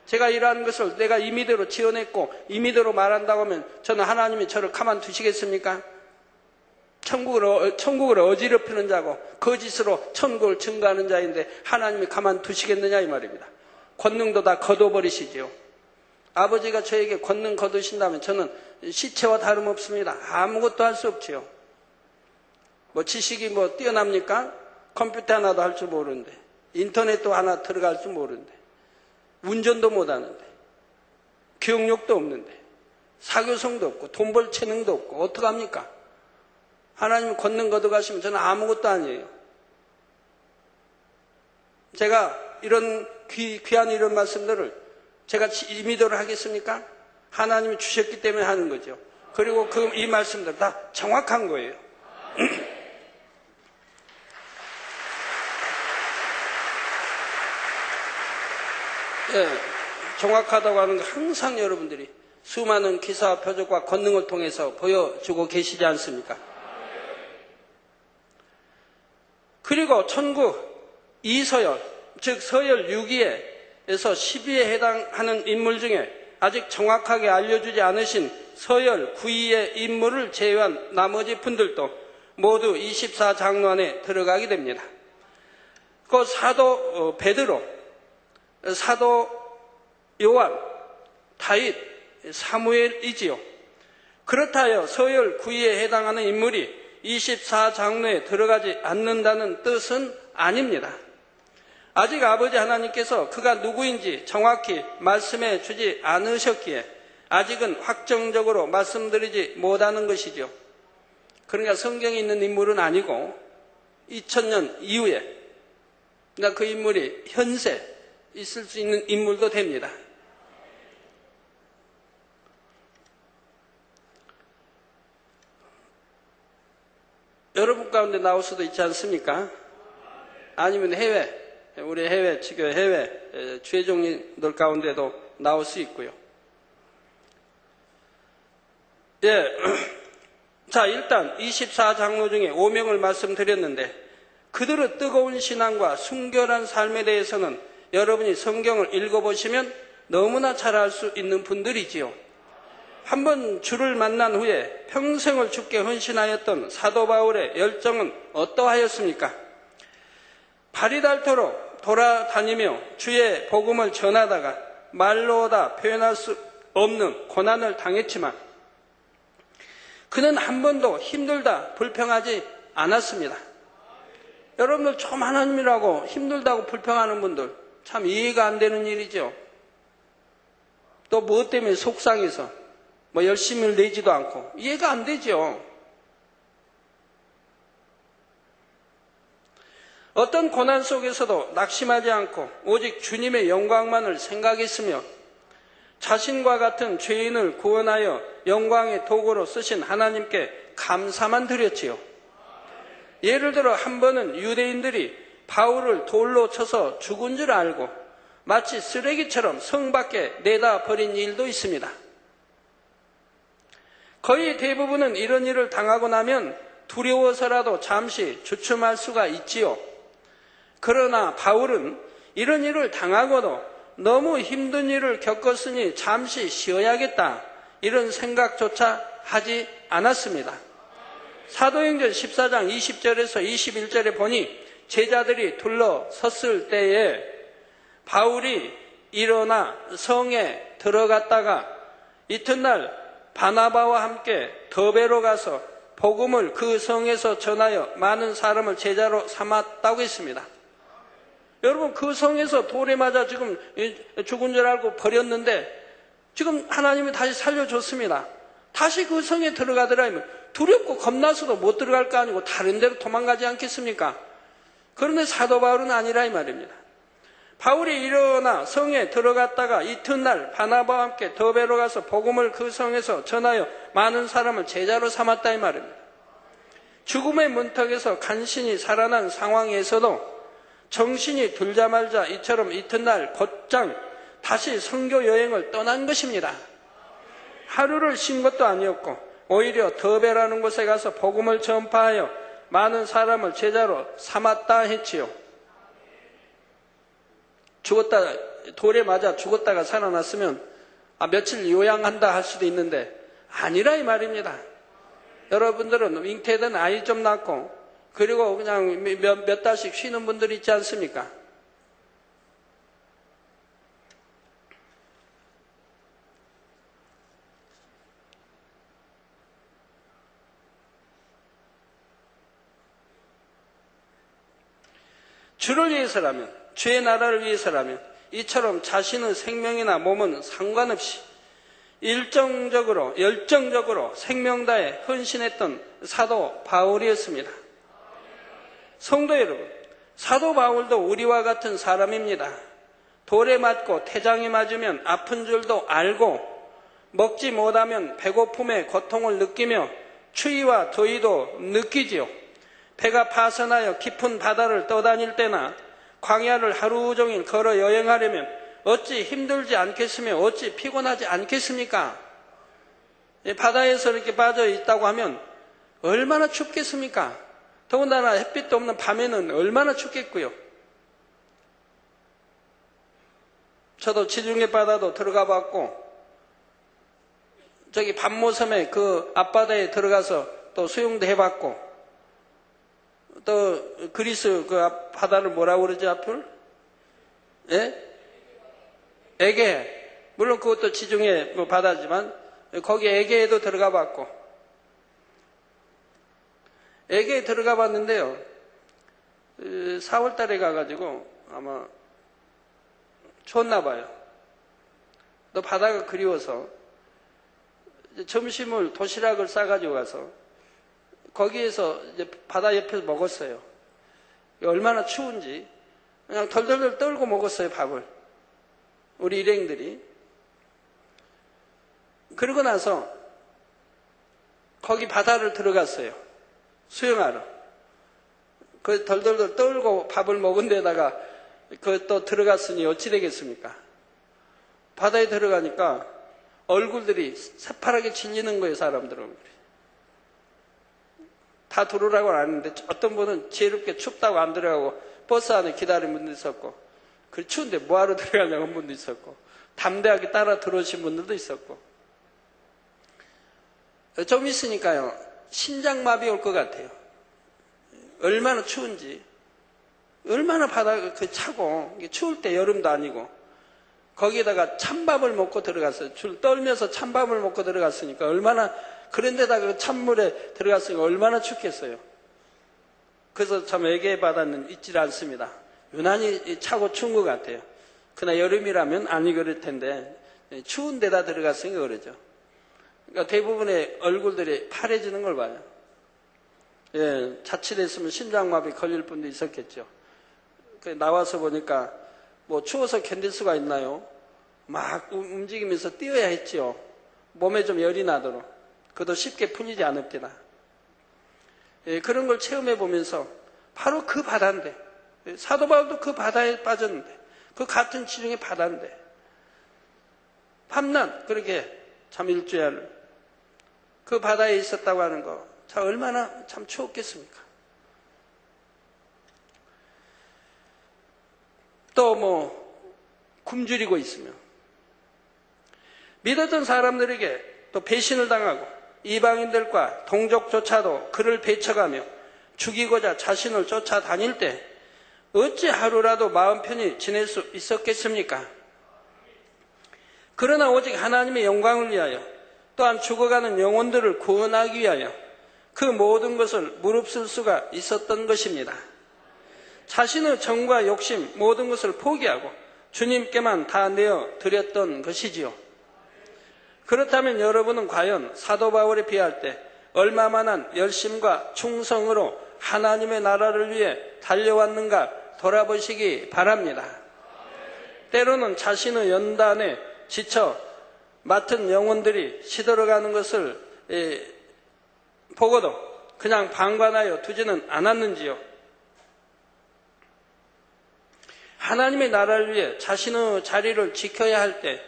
S2: 제가 이러한 것을 내가 임의대로 지어냈고 임의대로 말한다고 하면 저는 하나님이 저를 가만두시겠습니까? 천국을 어지럽히는 자고 거짓으로 천국을 증거하는 자인데 하나님이 가만두시겠느냐 이 말입니다. 권능도 다 거둬버리시지요. 아버지가 저에게 권능 거두신다면 저는 시체와 다름없습니다. 아무것도 할 수 없지요. 지식이 뛰어납니까? 컴퓨터 하나도 할 줄 모르는데, 인터넷도 하나 들어갈 줄 모르는데, 운전도 못하는데, 교육력도 없는데, 사교성도 없고 돈 벌 재능도 없고 어떡합니까? 하나님 권능 거둬가시면 저는 아무것도 아니에요. 제가 이런 귀한 이런 말씀들을 제가 임의대로 하겠습니까? 하나님이 주셨기 때문에 하는 거죠. 그리고 이 말씀들 다 정확한 거예요. 예, 정확하다고 하는 거 항상 여러분들이 수많은 기사, 표적과 권능을 통해서 보여주고 계시지 않습니까? 그리고 천구 이서열, 즉 서열 6위에서 10위에 해당하는 인물 중에 아직 정확하게 알려주지 않으신 서열 9위의 인물을 제외한 나머지 분들도 모두 24장로 안에 들어가게 됩니다. 그 사도 베드로, 사도 요한, 다윗, 사무엘이지요. 그렇다 하여 서열 9위에 해당하는 인물이 24장로에 들어가지 않는다는 뜻은 아닙니다. 아직 아버지 하나님께서 그가 누구인지 정확히 말씀해 주지 않으셨기에 아직은 확정적으로 말씀드리지 못하는 것이죠. 그러니까 성경에 있는 인물은 아니고 2000년 이후에 그러니까 그 인물이 현세 있을 수 있는 인물도 됩니다. 여러분 가운데 나올 수도 있지 않습니까? 아니면 우리 해외 주회종님들 가운데도 나올 수 있고요. 예. 자, 일단 24장로 중에 5명을 말씀드렸는데 그들의 뜨거운 신앙과 순결한 삶에 대해서는 여러분이 성경을 읽어보시면 너무나 잘 알 수 있는 분들이지요. 한번 주를 만난 후에 평생을 주께 헌신하였던 사도 바울의 열정은 어떠하였습니까? 발이 닳도록 돌아다니며 주의 복음을 전하다가 말로 다 표현할 수 없는 고난을 당했지만 그는 한 번도 힘들다 불평하지 않았습니다. 여러분들 좀 하나님이라고 힘들다고 불평하는 분들 참 이해가 안 되는 일이죠. 또 무엇 때문에 속상해서 열심을 내지도 않고 이해가 안 되죠. 어떤 고난 속에서도 낙심하지 않고 오직 주님의 영광만을 생각했으며 자신과 같은 죄인을 구원하여 영광의 도구로 쓰신 하나님께 감사만 드렸지요. 예를 들어 한 번은 유대인들이 바울을 돌로 쳐서 죽은 줄 알고 마치 쓰레기처럼 성 밖에 내다 버린 일도 있습니다. 거의 대부분은 이런 일을 당하고 나면 두려워서라도 잠시 주춤할 수가 있지요. 그러나 바울은 이런 일을 당하고도 너무 힘든 일을 겪었으니 잠시 쉬어야겠다 이런 생각조차 하지 않았습니다. 사도행전 14장 20절에서 21절에 보니 제자들이 둘러섰을 때에 바울이 일어나 성에 들어갔다가 이튿날 바나바와 함께 더베로 가서 복음을 그 성에서 전하여 많은 사람을 제자로 삼았다고 했습니다. 여러분 그 성에서 돌에 맞아 지금 죽은 줄 알고 버렸는데 지금 하나님이 다시 살려줬습니다. 다시 그 성에 들어가더라 하면 두렵고 겁나서도 못 들어갈 거 아니고 다른 데로 도망가지 않겠습니까? 그런데 사도 바울은 아니라 이 말입니다. 바울이 일어나 성에 들어갔다가 이튿날 바나바와 함께 더베로 가서 복음을 그 성에서 전하여 많은 사람을 제자로 삼았다 이 말입니다. 죽음의 문턱에서 간신히 살아난 상황에서도 정신이 들자마자 이처럼 이튿날 곧장 다시 선교 여행을 떠난 것입니다. 하루를 쉰 것도 아니었고 오히려 더베라는 곳에 가서 복음을 전파하여 많은 사람을 제자로 삼았다 했지요. 돌에 맞아 죽었다가 살아났으면 며칠 요양한다 할 수도 있는데 아니라 이 말입니다. 여러분들은 잉태된 아이 좀 낳고 그리고 그냥 몇 달씩 쉬는 분들 있지 않습니까? 주를 위해서라면, 주의 나라를 위해서라면 이처럼 자신의 생명이나 몸은 상관없이 열정적으로 생명 다해 헌신했던 사도 바울이었습니다. 성도 여러분, 사도 바울도 우리와 같은 사람입니다. 돌에 맞고 태장에 맞으면 아픈 줄도 알고 먹지 못하면 배고픔의 고통을 느끼며 추위와 더위도 느끼지요. 배가 파선하여 깊은 바다를 떠다닐 때나 광야를 하루 종일 걸어 여행하려면 어찌 힘들지 않겠으며 어찌 피곤하지 않겠습니까? 바다에서 이렇게 빠져 있다고 하면 얼마나 춥겠습니까? 더군다나 햇빛도 없는 밤에는 얼마나 춥겠고요. 저도 지중해 바다도 들어가 봤고, 저기 밤모섬에 그 앞바다에 들어가서 또 수영도 해봤고, 또 그리스 그 바다를 뭐라고 그러지 앞을? 예? 에게. 물론 그것도 지중해 바다지만 거기 에게에도 들어가 봤고, 에게에 들어가 봤는데요, 4월 달에 가가지고 아마 추웠나 봐요. 또 바다가 그리워서 점심을 도시락을 싸가지고 가서 거기에서 이제 바다 옆에서 먹었어요. 얼마나 추운지 그냥 덜덜덜 떨고 먹었어요, 밥을. 우리 일행들이. 그러고 나서 거기 바다를 들어갔어요. 수영하러. 그 덜덜덜 떨고 밥을 먹은 데다가 그 또 들어갔으니 어찌 되겠습니까? 바다에 들어가니까 얼굴들이 새파랗게 질리는 거예요, 사람들은. 다 들어오라고는 안 했는데 어떤 분은 지혜롭게 춥다고 안 들어가고 버스 안에 기다리는 분도 있었고, 그 추운데 뭐하러 들어가냐고 한 분도 있었고, 담대하게 따라 들어오신 분들도 있었고. 좀 있으니까요, 심장마비 올 것 같아요. 얼마나 추운지. 얼마나 바다가 차고, 추울 때 여름도 아니고, 거기에다가 찬밥을 먹고 들어갔어요. 줄 떨면서 찬밥을 먹고 들어갔으니까 얼마나, 그런데다가 찬물에 들어갔으니까 얼마나 춥겠어요. 그래서 참 에게 바다는 잊질 않습니다. 유난히 차고 추운 것 같아요. 그러나 여름이라면 아니 그럴 텐데, 추운 데다 들어갔으니까 그러죠. 그러니까 대부분의 얼굴들이 파래지는 걸 봐요. 예, 자칫했으면 심장마비 걸릴 분도 있었겠죠. 나와서 보니까 뭐 추워서 견딜 수가 있나요? 막 움직이면서 뛰어야 했죠. 몸에 좀 열이 나도록. 그것도 쉽게 풀리지 않읍니다. 예, 그런 걸 체험해 보면서 바로 그 바다인데, 사도 바울도 그 바다에 빠졌는데, 그 같은 지중해 바다인데, 밤낮 그렇게 참 일주일 그 바다에 있었다고 하는 거, 참 얼마나 참 추웠겠습니까? 또 뭐 굶주리고 있으며, 믿었던 사람들에게 또 배신을 당하고 이방인들과 동족조차도 그를 배척하며 죽이고자 자신을 쫓아다닐 때 어찌 하루라도 마음 편히 지낼 수 있었겠습니까? 그러나 오직 하나님의 영광을 위하여, 또한 죽어가는 영혼들을 구원하기 위하여 그 모든 것을 무릅쓸 수가 있었던 것입니다. 자신의 정과 욕심 모든 것을 포기하고 주님께만 다 내어 드렸던 것이지요. 그렇다면 여러분은 과연 사도 바울에 비할 때 얼마만한 열심과 충성으로 하나님의 나라를 위해 달려왔는가 돌아보시기 바랍니다. 때로는 자신의 연단에 지쳐 맡은 영혼들이 시들어가는 것을 보고도 그냥 방관하여 두지는 않았는지요. 하나님의 나라를 위해 자신의 자리를 지켜야 할 때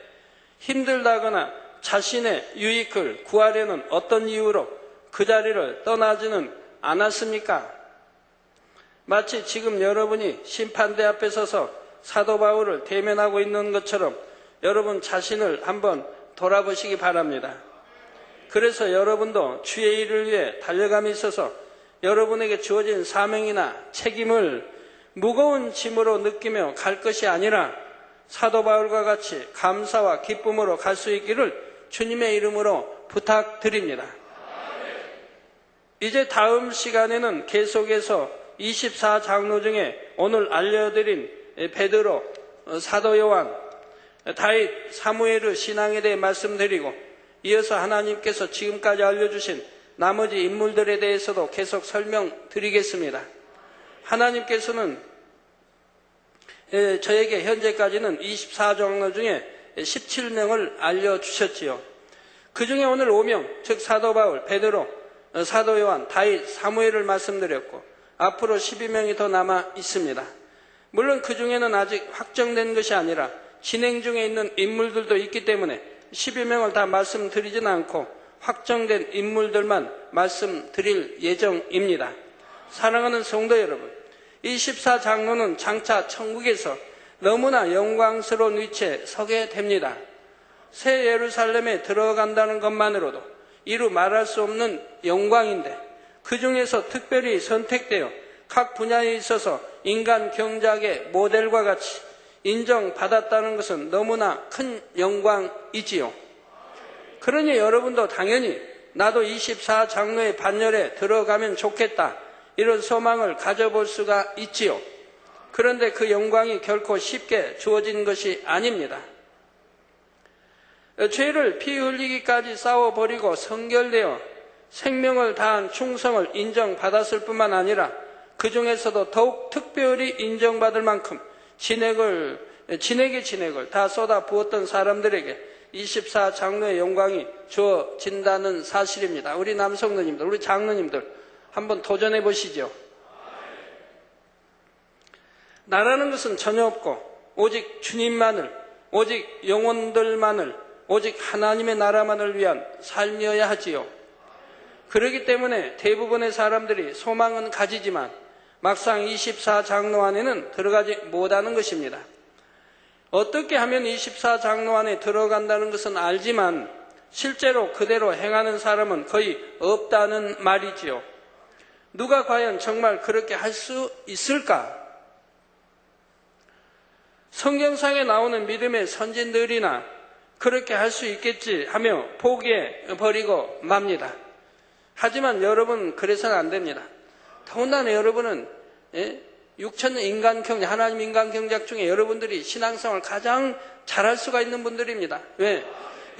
S2: 힘들다거나 자신의 유익을 구하려는 어떤 이유로 그 자리를 떠나지는 않았습니까? 마치 지금 여러분이 심판대 앞에 서서 사도 바울을 대면하고 있는 것처럼 여러분 자신을 한번 돌아보시기 바랍니다. 그래서 여러분도 주의 일을 위해 달려감에 있어서 여러분에게 주어진 사명이나 책임을 무거운 짐으로 느끼며 갈 것이 아니라 사도 바울과 같이 감사와 기쁨으로 갈 수 있기를 주님의 이름으로 부탁드립니다. 이제 다음 시간에는 계속해서 24장로 중에 오늘 알려드린 베드로, 사도 요한, 다윗, 사무엘의 신앙에 대해 말씀드리고, 이어서 하나님께서 지금까지 알려주신 나머지 인물들에 대해서도 계속 설명드리겠습니다. 하나님께서는 저에게 현재까지는 24장로 중에 17명을 알려주셨지요. 그 중에 오늘 5명, 즉 사도 바울, 베드로, 사도 요한, 다윗, 사무엘을 말씀드렸고 앞으로 12명이 더 남아 있습니다. 물론 그 중에는 아직 확정된 것이 아니라 진행 중에 있는 인물들도 있기 때문에 10여 명을 다 말씀드리지는 않고 확정된 인물들만 말씀드릴 예정입니다. 사랑하는 성도 여러분, 24장로는 장차 천국에서 너무나 영광스러운 위치에 서게 됩니다. 새 예루살렘에 들어간다는 것만으로도 이루 말할 수 없는 영광인데, 그 중에서 특별히 선택되어 각 분야에 있어서 인간 경작의 모델과 같이 인정받았다는 것은 너무나 큰 영광이지요. 그러니 여러분도 당연히 나도 24장로의 반열에 들어가면 좋겠다, 이런 소망을 가져볼 수가 있지요. 그런데 그 영광이 결코 쉽게 주어진 것이 아닙니다. 죄를 피 흘리기까지 싸워버리고 성결되어 생명을 다한 충성을 인정받았을 뿐만 아니라 그 중에서도 더욱 특별히 인정받을 만큼 진액의 진액을 다 쏟아 부었던 사람들에게 24장로의 영광이 주어진다는 사실입니다. 우리 남성노님들, 우리 장로님들 한번 도전해 보시죠. 나라는 것은 전혀 없고 오직 주님만을, 오직 영혼들만을, 오직 하나님의 나라만을 위한 삶이어야 하지요. 그렇기 때문에 대부분의 사람들이 소망은 가지지만 막상 24장로 안에는 들어가지 못하는 것입니다. 어떻게 하면 24장로 안에 들어간다는 것은 알지만 실제로 그대로 행하는 사람은 거의 없다는 말이지요. 누가 과연 정말 그렇게 할 수 있을까? 성경상에 나오는 믿음의 선진들이나 그렇게 할 수 있겠지 하며 포기해버리고 맙니다. 하지만 여러분, 그래서는 안 됩니다. 더군다나 여러분은 육천 인간 경작, 하나님 인간 경작 중에 여러분들이 신앙생활을 가장 잘할 수가 있는 분들입니다. 왜?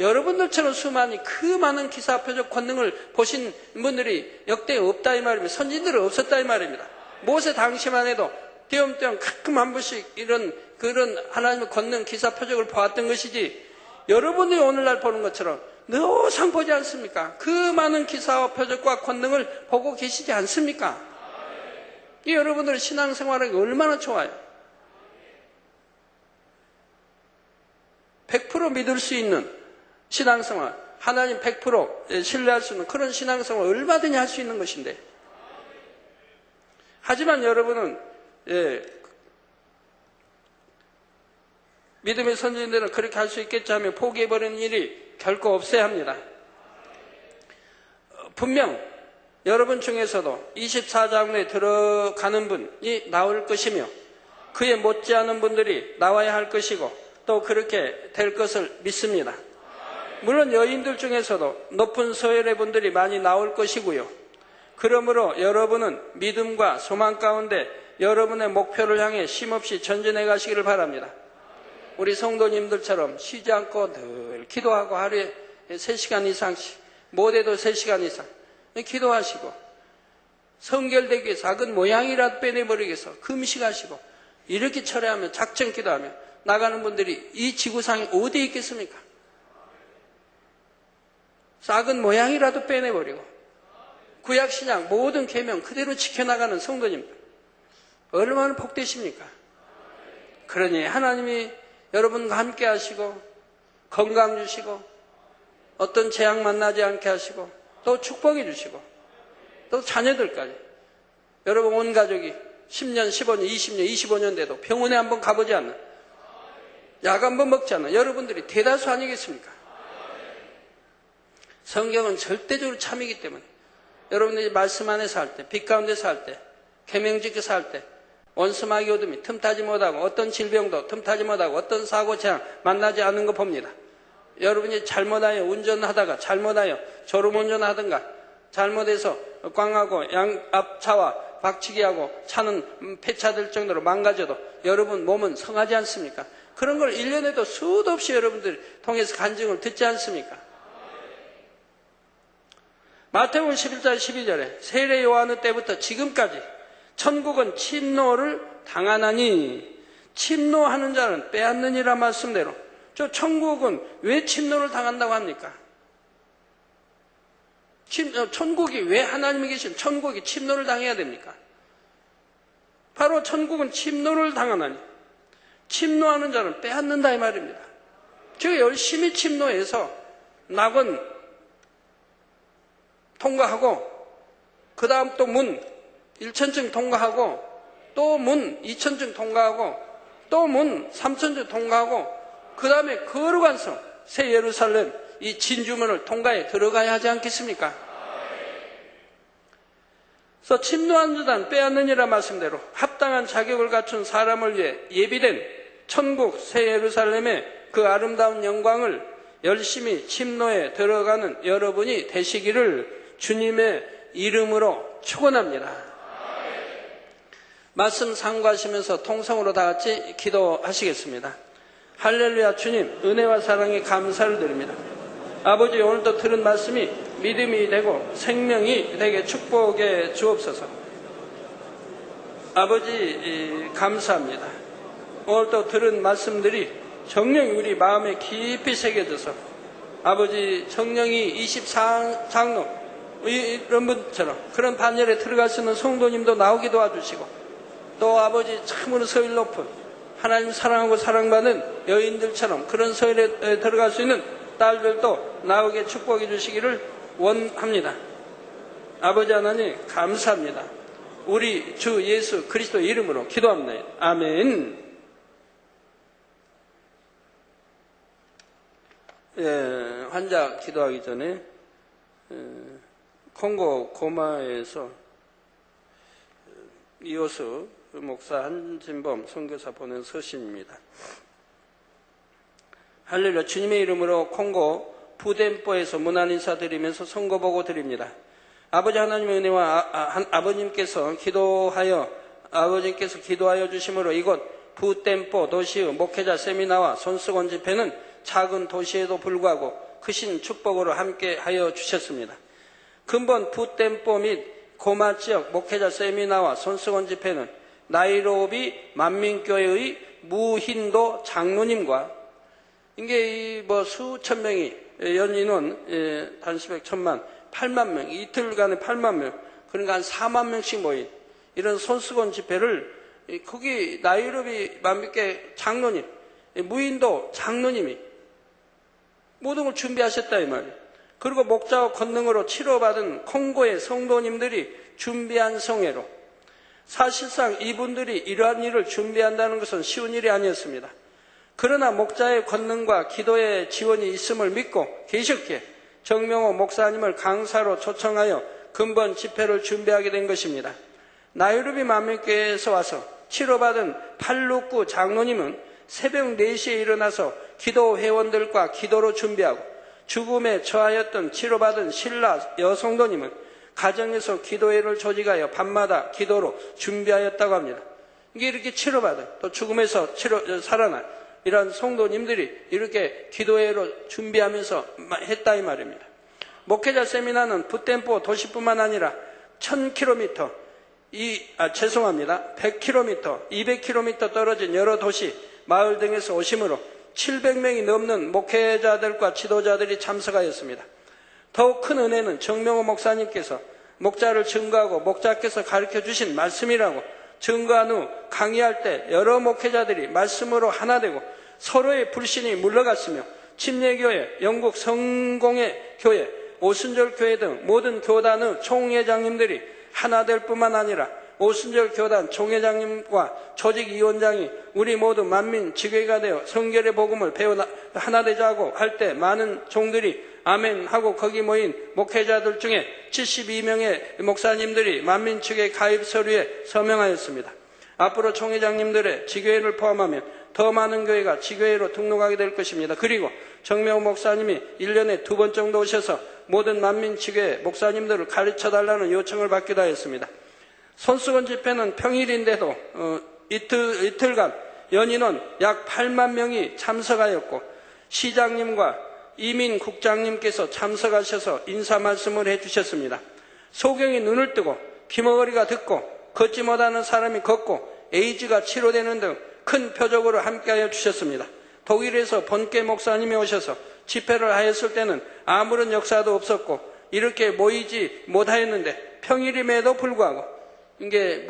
S2: 여러분들처럼 수많이 그 많은 기사 표적 권능을 보신 분들이 역대 없다 이 말입니다. 선진들은 없었다 이 말입니다. 모세 당시만 해도 띄엄띄엄 가끔 한 번씩 그런 하나님의 권능 기사 표적을 보았던 것이지, 여러분들이 오늘날 보는 것처럼 늘상 보지 않습니까? 그 많은 기사와 표적과 권능을 보고 계시지 않습니까? 이 여러분들의 신앙생활이 얼마나 좋아요. 100% 믿을 수 있는 신앙생활, 하나님 100% 신뢰할 수 있는 그런 신앙생활을 얼마든지 할 수 있는 것인데, 하지만 여러분은 믿음의 선진들은 그렇게 할 수 있겠지 하며 포기해버리는 일이 결코 없어야 합니다. 분명 여러분 중에서도 24장로에 들어가는 분이 나올 것이며 그에 못지않은 분들이 나와야 할 것이고 또 그렇게 될 것을 믿습니다. 물론 여인들 중에서도 높은 서열의 분들이 많이 나올 것이고요. 그러므로 여러분은 믿음과 소망 가운데 여러분의 목표를 향해 쉼없이 전진해 가시기를 바랍니다. 우리 성도님들처럼 쉬지 않고 늘 기도하고 하루에 3시간 이상씩, 못해도 3시간 이상 기도하시고, 성결되기 위해서 작은 모양이라도 빼내버리기 위해서 금식하시고, 이렇게 철회하며 작정 기도하며 나가는 분들이 이 지구상에 어디에 있겠습니까? 작은 모양이라도 빼내버리고 구약신약 모든 계명 그대로 지켜나가는 성도님들 얼마나 복되십니까? 그러니 하나님이 여러분과 함께 하시고 건강 주시고 어떤 재앙 만나지 않게 하시고 또 축복해 주시고 또 자녀들까지, 여러분 온 가족이 10년, 15년, 20년, 25년 돼도 병원에 한번 가보지 않는, 약 한번 먹지 않는 여러분들이 대다수 아니겠습니까? 성경은 절대적으로 참이기 때문에 여러분들이 말씀 안에서 할 때, 빛 가운데서 할 때, 계명 지켜서 할 때 원수마귀 어둠이 틈타지 못하고 어떤 질병도 틈타지 못하고 어떤 사고 재앙 만나지 않는 거 봅니다. 여러분이 잘못하여 운전하다가 잘못하여 졸음운전하든가 잘못해서 꽝하고 양앞차와 박치기하고 차는 폐차될 정도로 망가져도 여러분 몸은 성하지 않습니까? 그런 걸 1년에도 수도 없이 여러분들 통해서 간증을 듣지 않습니까? 마태복음 11장 12절에 세례 요한의 때부터 지금까지 천국은 침노를 당하나니, 침노하는 자는 빼앗느니라 말씀대로 저 천국은 왜 침노를 당한다고 합니까? 천국이 왜 하나님이 계신 천국이 침노를 당해야 됩니까? 바로 천국은 침노를 당하나니, 침노하는 자는 빼앗는다 이 말입니다. 저 열심히 침노해서 낙원 통과하고 그 다음 또 문 1,000층 통과하고 또 문 2,000층 통과하고 또 문 3,000층 통과하고 그 다음에 거룩한 성 새 예루살렘 이 진주문을 통과해 들어가야 하지 않겠습니까? 그래서 침노한 자는 빼앗느니라 말씀대로 합당한 자격을 갖춘 사람을 위해 예비된 천국 새 예루살렘의 그 아름다운 영광을 열심히 침노해 들어가는 여러분이 되시기를 주님의 이름으로 축원합니다. 말씀 상고하시면서 통성으로 다 같이 기도하시겠습니다. 할렐루야. 주님 은혜와 사랑에 감사를 드립니다. 아버지, 오늘도 들은 말씀이 믿음이 되고 생명이 되게 축복해 주옵소서. 아버지 감사합니다. 오늘도 들은 말씀들이 정령이 우리 마음에 깊이 새겨져서 아버지 정령이 24장로 이런 분처럼 그런 반열에 들어갈 수 있는 성도님도 나오게 도와주시고 또 아버지 참으로 서일 높은 하나님 사랑하고 사랑받는 여인들처럼 그런 서일에 들어갈 수 있는 딸들도 나오게 축복해 주시기를 원합니다. 아버지 하나님 감사합니다. 우리 주 예수 그리스도 이름으로 기도합니다. 아멘. 예, 환자 기도하기 전에 콩고 고마에서 이호수 목사 한진범 선교사 보낸 서신입니다. 할렐루야. 주님의 이름으로 콩고 부덴포에서 문안 인사드리면서 선거보고 드립니다. 아버지 하나님의 은혜와 아버님께서 기도하여 주심으로 이곳 부덴포 도시의 목회자 세미나와 손수건 집회는 작은 도시에도 불구하고 크신 축복으로 함께하여 주셨습니다. 근본 부덴포 및 고마 지역 목회자 세미나와 손수건 집회는 나이로비 만민교회의 무힌도 장로님과 이게 수천 명이 연인원 단수백 천만 8만 명 이틀간에 8만 명 그러니까 한 4만 명씩 모인 이런 손수건 집회를 거기 나이로비 만민교회 장로님 무인도 장로님이 모든 걸 준비하셨다 이 말이에요. 그리고 목자와 권능으로 치료받은 콩고의 성도님들이 준비한 성회로 사실상 이분들이 이러한 일을 준비한다는 것은 쉬운 일이 아니었습니다. 그러나 목자의 권능과 기도의 지원이 있음을 믿고 계셨기에 정명호 목사님을 강사로 초청하여 근본 집회를 준비하게 된 것입니다. 나이로비 만민교회에서 와서 치료받은 869 장로님은 새벽 4시에 일어나서 기도 회원들과 기도로 준비하고 죽음에 처하였던 치료받은 신라 여성도님은 가정에서 기도회를 조직하여 밤마다 기도로 준비하였다고 합니다. 이게 이렇게 치료받은 또 죽음에서 살아난 이런 성도님들이 이렇게 기도회로 준비하면서 했다 이 말입니다. 목회자 세미나는 부템포 도시뿐만 아니라 1000km 100km, 200km 떨어진 여러 도시, 마을 등에서 오심으로 700명이 넘는 목회자들과 지도자들이 참석하였습니다. 더욱 큰 은혜는 정명호 목사님께서 목자를 증거하고 목자께서 가르쳐 주신 말씀이라고 증거한 후 강의할 때 여러 목회자들이 말씀으로 하나 되고 서로의 불신이 물러갔으며 침례교회, 영국 성공회 교회, 오순절 교회 등 모든 교단의 총회장님들이 하나 될 뿐만 아니라 오순절 교단 총회장님과 조직위원장이 우리 모두 만민 지교회가 되어 성결의 복음을 배워 하나 되자고 할 때 많은 종들이 아멘 하고 거기 모인 목회자들 중에 72명의 목사님들이 만민 측의 가입 서류에 서명하였습니다. 앞으로 총회장님들의 지교회를 포함하면 더 많은 교회가 지교회로 등록하게 될 것입니다. 그리고 정명호 목사님이 1년에 2번 정도 오셔서 모든 만민 지교회 목사님들을 가르쳐달라는 요청을 받기도 하였습니다. 손수건 집회는 평일인데도 이틀간 연인원 약 8만 명이 참석하였고 시장님과 이민국장님께서 참석하셔서 인사 말씀을 해주셨습니다. 소경이 눈을 뜨고 귀머거리가 듣고 걷지 못하는 사람이 걷고 에이즈가 치료되는 등 큰 표적으로 함께하여 주셨습니다. 독일에서 본께 목사님이 오셔서 집회를 하였을 때는 아무런 역사도 없었고 이렇게 모이지 못하였는데 평일임에도 불구하고 이게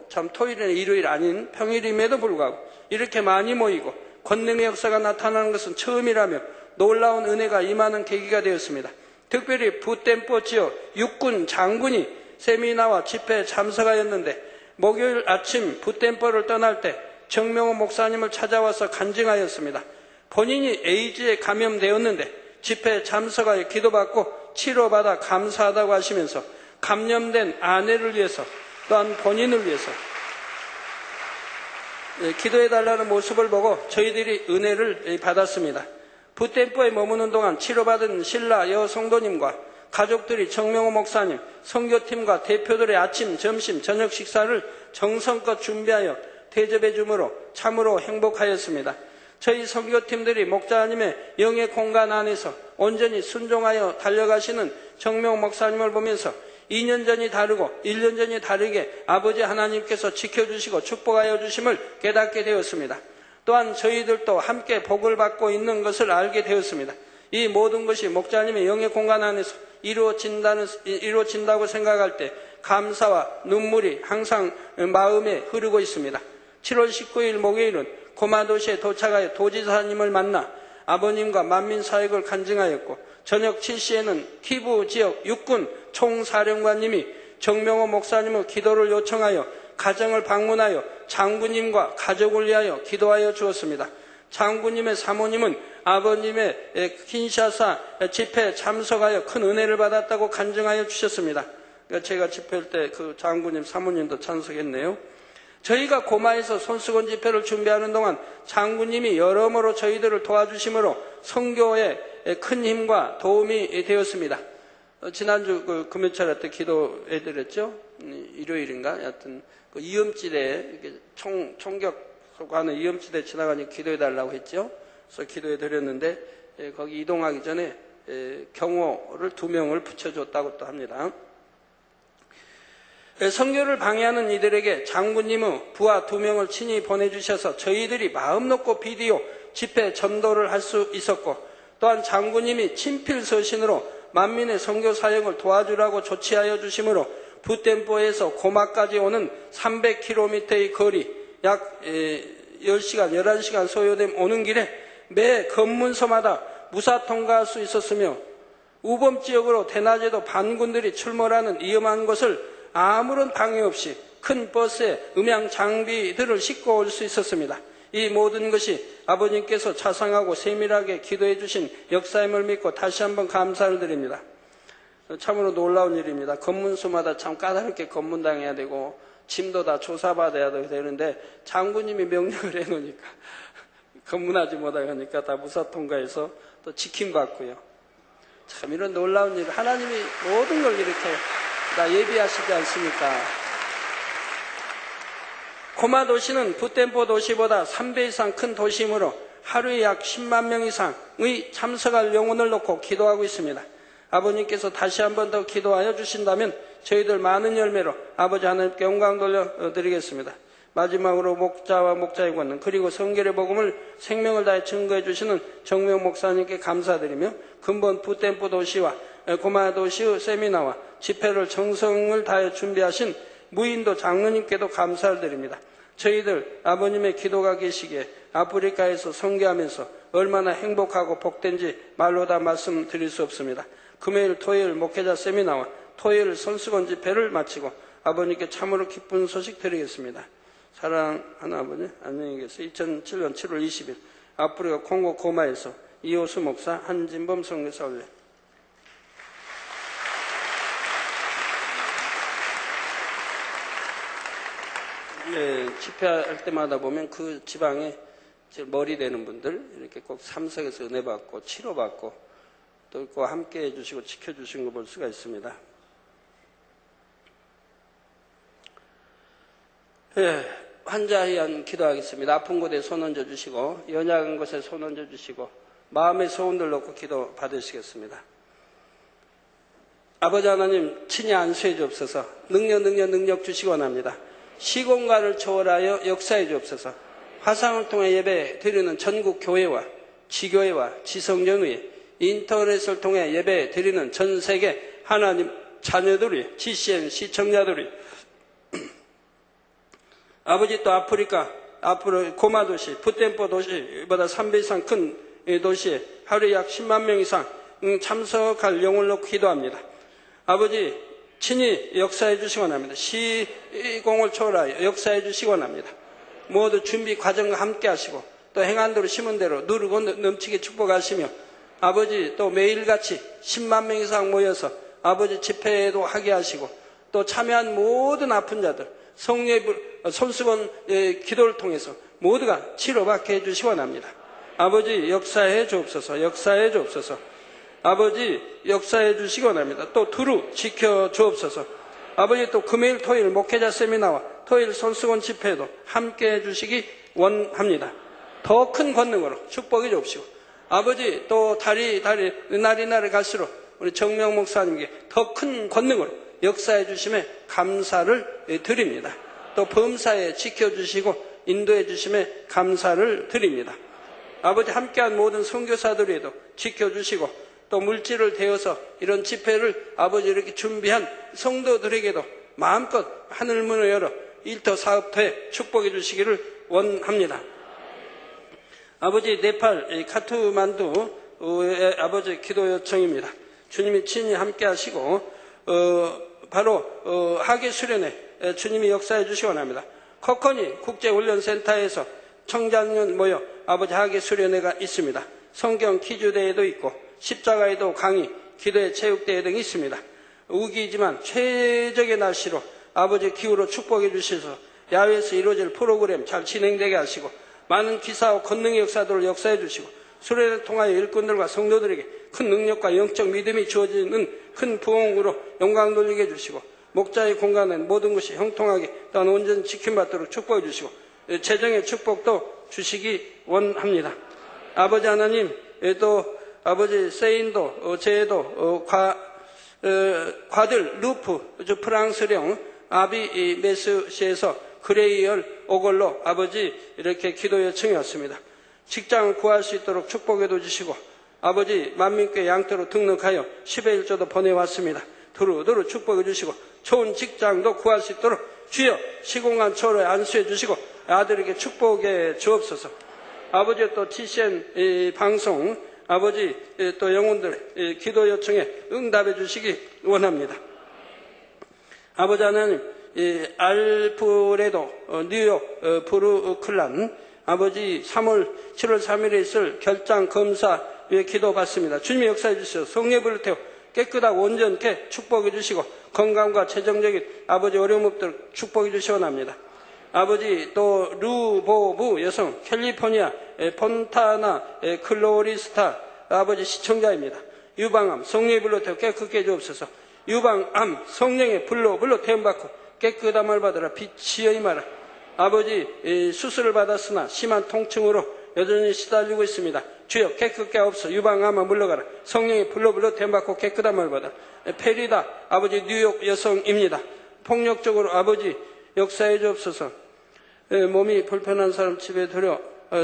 S2: 참 토요일이나 일요일 아닌 평일임에도 불구하고 이렇게 많이 모이고 권능의 역사가 나타나는 것은 처음이라며 놀라운 은혜가 임하는 계기가 되었습니다. 특별히 부템포 지역 육군 장군이 세미나와 집회에 참석하였는데 목요일 아침 부템포를 떠날 때 정명호 목사님을 찾아와서 간증하였습니다. 본인이 에이즈에 감염되었는데 집회에 참석하여 기도받고 치료받아 감사하다고 하시면서 감염된 아내를 위해서 또한 본인을 위해서 기도해달라는 모습을 보고 저희들이 은혜를 받았습니다. 부템포에 머무는 동안 치료받은 신라 여성도님과 가족들이 정명호 목사님, 선교팀과 대표들의 아침, 점심, 저녁 식사를 정성껏 준비하여 대접해 주므로 참으로 행복하였습니다. 저희 선교팀들이 목사님의 영의 공간 안에서 온전히 순종하여 달려가시는 정명호 목사님을 보면서 2년 전이 다르고 1년 전이 다르게 아버지 하나님께서 지켜주시고 축복하여 주심을 깨닫게 되었습니다. 또한 저희들도 함께 복을 받고 있는 것을 알게 되었습니다. 이 모든 것이 목자님의 영의 공간 안에서 이루어진다고 생각할 때 감사와 눈물이 항상 마음에 흐르고 있습니다. 7월 19일 목요일은 고마도시에 도착하여 도지사님을 만나 아버님과 만민사역을 간증하였고 저녁 7시에는 키부 지역 육군 총사령관님이 정명호 목사님의 기도를 요청하여 가정을 방문하여 장군님과 가족을 위하여 기도하여 주었습니다. 장군님의 사모님은 아버님의 킨샤사 집회에 참석하여 큰 은혜를 받았다고 간증하여 주셨습니다. 제가 집회할 때 그 장군님 사모님도 참석했네요. 저희가 고마에서 손수건 집회를 준비하는 동안 장군님이 여러모로 저희들을 도와주심으로 선교에 큰 힘과 도움이 되었습니다. 지난주 금요철 때 기도해드렸죠. 일요일인가? 하여튼 이음지대에 총격하는 이음지대 지나가니 기도해달라고 했죠. 그래서 기도해드렸는데 거기 이동하기 전에 경호를 2명을 붙여줬다고 또 합니다. 선교를 방해하는 이들에게 장군님의 부하 2명을 친히 보내주셔서 저희들이 마음 놓고 비디오 집회 전도를 할 수 있었고 또한 장군님이 친필서신으로 만민의 선교 사역을 도와주라고 조치하여 주심으로 부템포에서 고마까지 오는 300km의 거리 약 10시간, 11시간 소요됨 오는 길에 매 검문소마다 무사 통과할 수 있었으며 우범지역으로 대낮에도 반군들이 출몰하는 위험한 곳을 아무런 방해 없이 큰 버스에 음향 장비들을 싣고 올 수 있었습니다. 이 모든 것이 아버님께서 자상하고 세밀하게 기도해 주신 역사임을 믿고 다시 한번 감사를 드립니다. 참으로 놀라운 일입니다. 검문소마다 참 까다롭게 검문당해야 되고 짐도 다 조사받아야 되는데 장군님이 명령을 해놓으니까 검문하지 못하니까 다 무사 통과해서 또 지킴받고요. 참 이런 놀라운 일, 하나님이 모든 걸 이렇게 다 예비하시지 않습니까? 고마 도시는 부템포 도시보다 3배 이상 큰 도시이므로 하루에 약 10만 명 이상의 참석할 영혼을 놓고 기도하고 있습니다. 아버님께서 다시 한 번 더 기도하여 주신다면 저희들 많은 열매로 아버지 하나님께 영광 돌려드리겠습니다. 마지막으로 목자와 목자의 권능 그리고 성결의 복음을 생명을 다해 증거해 주시는 정명 목사님께 감사드리며 근본 부템포 도시와 고마 도시의 세미나와 집회를 정성을 다해 준비하신 무인도 장로님께도 감사를 드립니다. 저희들 아버님의 기도가 계시기에 아프리카에서 선교하면서 얼마나 행복하고 복된지 말로 다 말씀드릴 수 없습니다. 금요일 토요일 목회자 세미나와 토요일 손수건 집회를 마치고 아버님께 참으로 기쁜 소식 드리겠습니다. 사랑하는 아버님 안녕히 계세요. 2007년 7월 20일 아프리카 콩고 고마에서 이호수 목사 한진범 선교사 올려 집회할 때마다 보면 그 지방에 머리 되는 분들 이렇게 꼭 참석해서 은혜 받고 치료받고 또 그 함께 해주시고 지켜주신 거 볼 수가 있습니다. 환자에 의한 기도하겠습니다. 아픈 곳에 손 얹어 주시고 연약한 곳에 손 얹어 주시고 마음의 소원들 놓고 기도 받으시겠습니다. 아버지 하나님 친히 안수해 주옵소서. 능력 주시기 원합니다. 시공간을 초월하여 역사해 주옵소서. 화상을 통해 예배 드리는 전국 교회와 지교회와 지성전의 인터넷을 통해 예배 드리는 전 세계 하나님 자녀들이 GCN 시청자들이 아버지 또 아프리카 앞으로 고마도시, 붓댐포 도시보다 3배 이상 큰 도시에 하루에 약 10만 명 이상 참석할 영혼을 놓고 기도합니다. 아버지 친히 역사해 주시기 원합니다. 시공을 초월하여 역사해 주시기 원합니다. 모두 준비 과정과 함께 하시고 또 행한대로 심은 대로 누르고 넘치게 축복하시며 아버지 또 매일같이 10만 명 이상 모여서 아버지 집회도 하게 하시고 또 참여한 모든 아픈 자들 손수건 기도를 통해서 모두가 치료받게 해주시기 원합니다. 아버지 역사해 주옵소서. 역사해 주옵소서. 아버지 역사해 주시기 원합니다. 또 두루 지켜 주옵소서. 아버지 또 금요일 토요일 목회자 세미나와 토요일 손수건 집회도 함께 해주시기 원합니다. 더 큰 권능으로 축복해 주옵시고 아버지 또 날이 갈수록 우리 정명 목사님께 더 큰 권능으로 역사해 주심에 감사를 드립니다. 또 범사에 지켜주시고 인도해 주심에 감사를 드립니다. 아버지 함께한 모든 선교사들에도 지켜주시고 또 물질을 대어서 이런 집회를 아버지 이렇게 준비한 성도들에게도 마음껏 하늘문을 열어 일터 사업터에 축복해 주시기를 원합니다. 아버지 네팔 카트만두의 아버지 기도 요청입니다. 주님이 친히 함께 하시고 바로 하계 수련회 주님이 역사해 주시기 원합니다. 코코니 국제훈련센터에서 청장년 모여 아버지 하계 수련회가 있습니다. 성경 퀴즈대회도 있고 십자가에도 강의, 기도의 체육대회 등이 있습니다. 우기지만 최적의 날씨로 아버지 기후로 축복해 주셔서 야외에서 이루어질 프로그램 잘 진행되게 하시고 많은 기사와 권능의 역사들을 역사해 주시고 수련을 통하여 일꾼들과 성도들에게 큰 능력과 영적 믿음이 주어지는 큰 부흥으로 영광 돌리게 해주시고 목자의 공간은 모든 것이 형통하게 또한 온전히 지킴받도록 축복해 주시고 재정의 축복도 주시기 원합니다. 아버지 하나님 또 아버지 세인도 제도 과들 루프 프랑스령 아비 메스시에서 그레이얼 오걸로 아버지 이렇게 기도 요청이 왔습니다. 직장을 구할 수 있도록 축복해도 주시고 아버지 만민교회 양태로 등록하여 10의 1조도 보내왔습니다. 두루두루 축복해 주시고 좋은 직장도 구할 수 있도록 주여 시공간 초로에 안수해 주시고 아들에게 축복해 주옵소서. 아버지 또 TCN 방송 아버지 또 영혼들의 기도 요청에 응답해 주시기 원합니다. 아버지 하나님 알프레도 뉴욕 브루클란 아버지 7월 3일에 있을 결장 검사 위에 기도 받습니다. 주님이 역사해 주시오. 성령을 태워 깨끗하고 온전케 축복해 주시고 건강과 재정적인 아버지 어려움 없도록 축복해 주시기 원합니다. 아버지 또 루보브 여성 캘리포니아 폰타나 클로리스타 아버지 시청자입니다. 유방암 성령의 불로 태워 깨끗게 해주옵소서. 유방암 성령의 불로 태움받고 깨끗함을 받으라 빛이여 임하라. 아버지 수술을 받았으나 심한 통증으로 여전히 시달리고 있습니다. 주여 깨끗게 하옵소서. 유방암아 물러가라. 성령의 불로 태움받고 깨끗함을 받아라. 페리다 아버지 뉴욕 여성입니다. 폭력적으로 아버지 역사해 주옵소서. 몸이 불편한 사람 집에 들여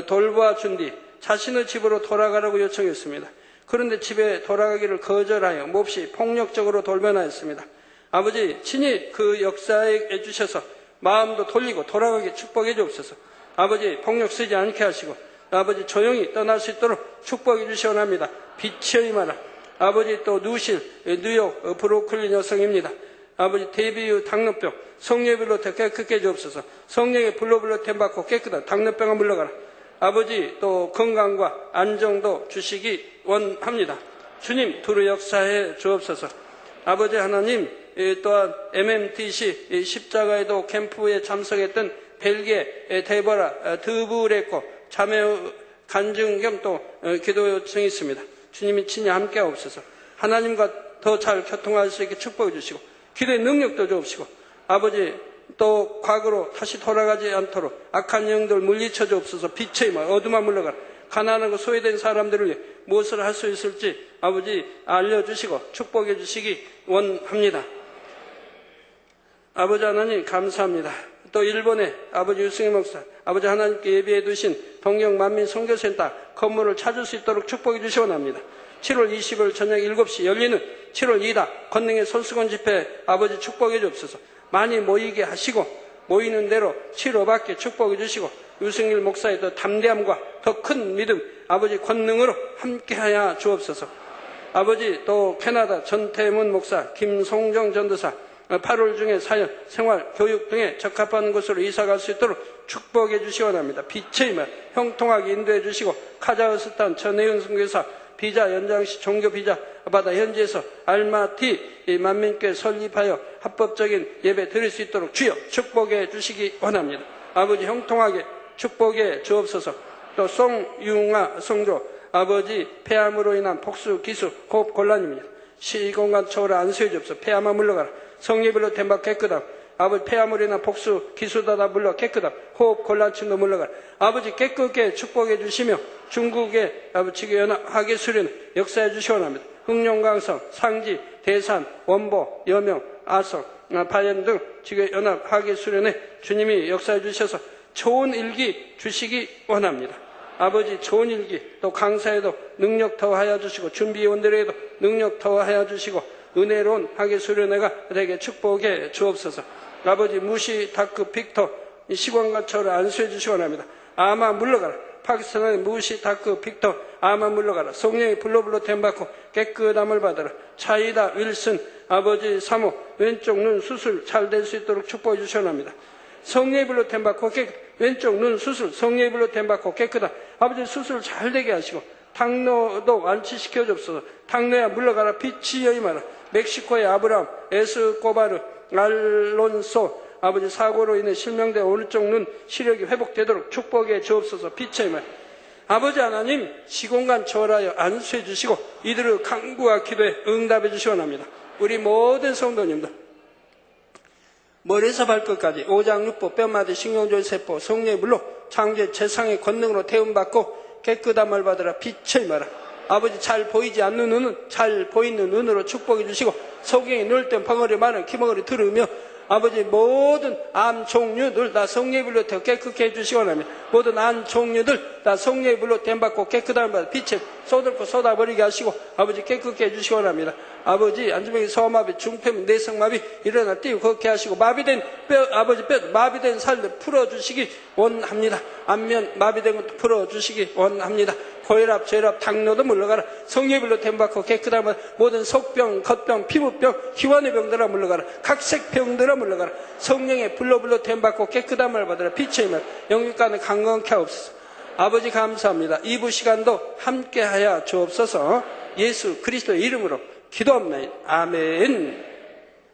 S2: 돌봐준 뒤 자신의 집으로 돌아가라고 요청했습니다. 그런데 집에 돌아가기를 거절하여 몹시 폭력적으로 돌변하였습니다. 아버지 친히 그 역사해 주셔서 마음도 돌리고 돌아가게 축복해 주옵소서. 아버지 폭력 쓰지 않게 하시고 아버지 조용히 떠날 수 있도록 축복해 주시기 원합니다. 빛이여 임하라. 아버지 또 누실 뉴욕 브루클린 여성입니다. 아버지 대비 후 당뇨병 성령의 불로 깨끗게 해주옵소서. 성령의 불로 템받고 깨끗한 당뇨병을 물러가라. 아버지 또 건강과 안정도 주시기 원합니다. 주님 두루 역사해 주옵소서. 아버지 하나님 또한 MMTC 십자가에도 캠프에 참석했던 벨기에 데보라 드브레코 자매 간증 겸 또 기도 요청이 있습니다. 주님이 친히 함께 하옵소서. 하나님과 더 잘 교통할 수 있게 축복해 주시고 기도의 능력도 주옵시고 아버지 또 과거로 다시 돌아가지 않도록 악한 영들 물리쳐 주옵소서. 빛의 힘 어둠아 물러가라. 가난하고 소외된 사람들을 위해 무엇을 할 수 있을지 아버지 알려주시고 축복해 주시기 원합니다. 아버지 하나님 감사합니다. 또 일본의 아버지 유승희 목사 아버지 하나님께 예비해 두신 동경 만민 선교센터 건물을 찾을 수 있도록 축복해 주시기 원합니다. 7월 20일 저녁 7시 열리는 7월 2다 권능의 손수건 집회 아버지 축복해 주옵소서. 많이 모이게 하시고 모이는 대로 치료받게 축복해 주시고 유승일 목사의 더 담대함과 더 큰 믿음 아버지 권능으로 함께하여 주옵소서. 아버지 또 캐나다 전태문 목사 김송정 전도사 8월 중에 사역, 생활, 교육 등에 적합한 곳으로 이사갈 수 있도록 축복해 주시원합니다. 빛의 말 형통하게 인도해 주시고 카자흐스탄 전혜영 선교사 비자 연장시 종교 비자 받아 현지에서 알마티 만민교회 설립하여 합법적인 예배 드릴 수 있도록 주여 축복해 주시기 원합니다. 아버지 형통하게 축복해 주옵소서. 또 송융아 성도 아버지 폐암으로 인한 복수 기수 호흡 곤란입니다. 시공간 초월을 안수해 주옵소서. 폐암아 물러가라. 성예별로 된 바 깨끗함. 아버지 폐암으로 인한 복수 기수다다 물러 깨끗함. 호흡 곤란증도 물러가라. 아버지 깨끗게 축복해 주시며 중국의 아버지 지교연합 하계 수련 역사해 주시원합니다. 흥룡강성, 상지, 대산, 원보, 여명, 아성, 파연 등 지교연합 하계 수련에 주님이 역사해 주셔서 좋은 일기 주시기 원합니다. 아버지 좋은 일기 또 강사에도 능력 더하여 주시고 준비원들에도 능력 더하여 주시고 은혜로운 하계 수련회가 되게 축복해 주옵소서. 아버지 무시 다크 빅터 시공간처를 안수해 주시기 원합니다. 아마 물러가라. 파키스탄의 무시 다크 빅터 아마 물러가라. 성령이 불로불로 댐받고 깨끗함을 받아라. 차이다 윌슨 아버지 사모 왼쪽 눈 수술 잘 될 수 있도록 축복해 주시기 원합니다. 성령의 불로 댐받고 왼쪽 눈 수술 성령의 불로 댐받고 깨끗한 아버지 수술 잘 되게 하시고 당뇨도 완치시켜 줍소서. 당뇨야 물러가라. 빛이 여임하라. 멕시코의 아브람 에스코바르 알론소 아버지 사고로 인해 실명된 오른쪽 눈 시력이 회복되도록 축복해 주옵소서. 빛의 말 아버지 하나님 시공간 초월하여 안수해 주시고 이들의 간구와 기도에 응답해 주시원합니다. 우리 모든 성도님들 머리에서 발끝까지 오장육부 뼈마디 신경절세포 성령의 물로 창조의 재상의 권능으로 태움받고 깨끗함을 받으라. 빛의 말아 아버지 잘 보이지 않는 눈은 잘 보이는 눈으로 축복해 주시고 성경에 넣을 땐 벙어리 많은 기벙어리 들으며 아버지 모든 암 종류들 다 성령의 불로 태워 깨끗게 해주시기 원합니다. 모든 암 종류들 다 성령의 불로 댐받고 깨끗함을 받아 빛에 쏟을고 쏟아버리게 하시고 아버지 깨끗게 해주시기 원합니다. 아버지 안주병이 소마비 중폐 내성마비 일어나 뛰고 걷게 하시고 마비된 뼈 아버지 뼈 마비된 살들 풀어주시기 원합니다. 안면 마비된 것도 풀어주시기 원합니다. 고혈압, 저혈압, 당뇨도 물러가라. 성령의 불로 댐받고 깨끗함을 모든 속병, 겉병, 피부병, 기관의 병들아 물러가라. 각색 병들아 물러가라. 성령의 불로 댐받고 깨끗함을 받으라. 빛의 말 영육간을 강건케 하옵소서. 아버지 감사합니다. 2부 시간도 함께하여 주옵소서. 예수 그리스도의 이름으로 기도합니다. 아멘.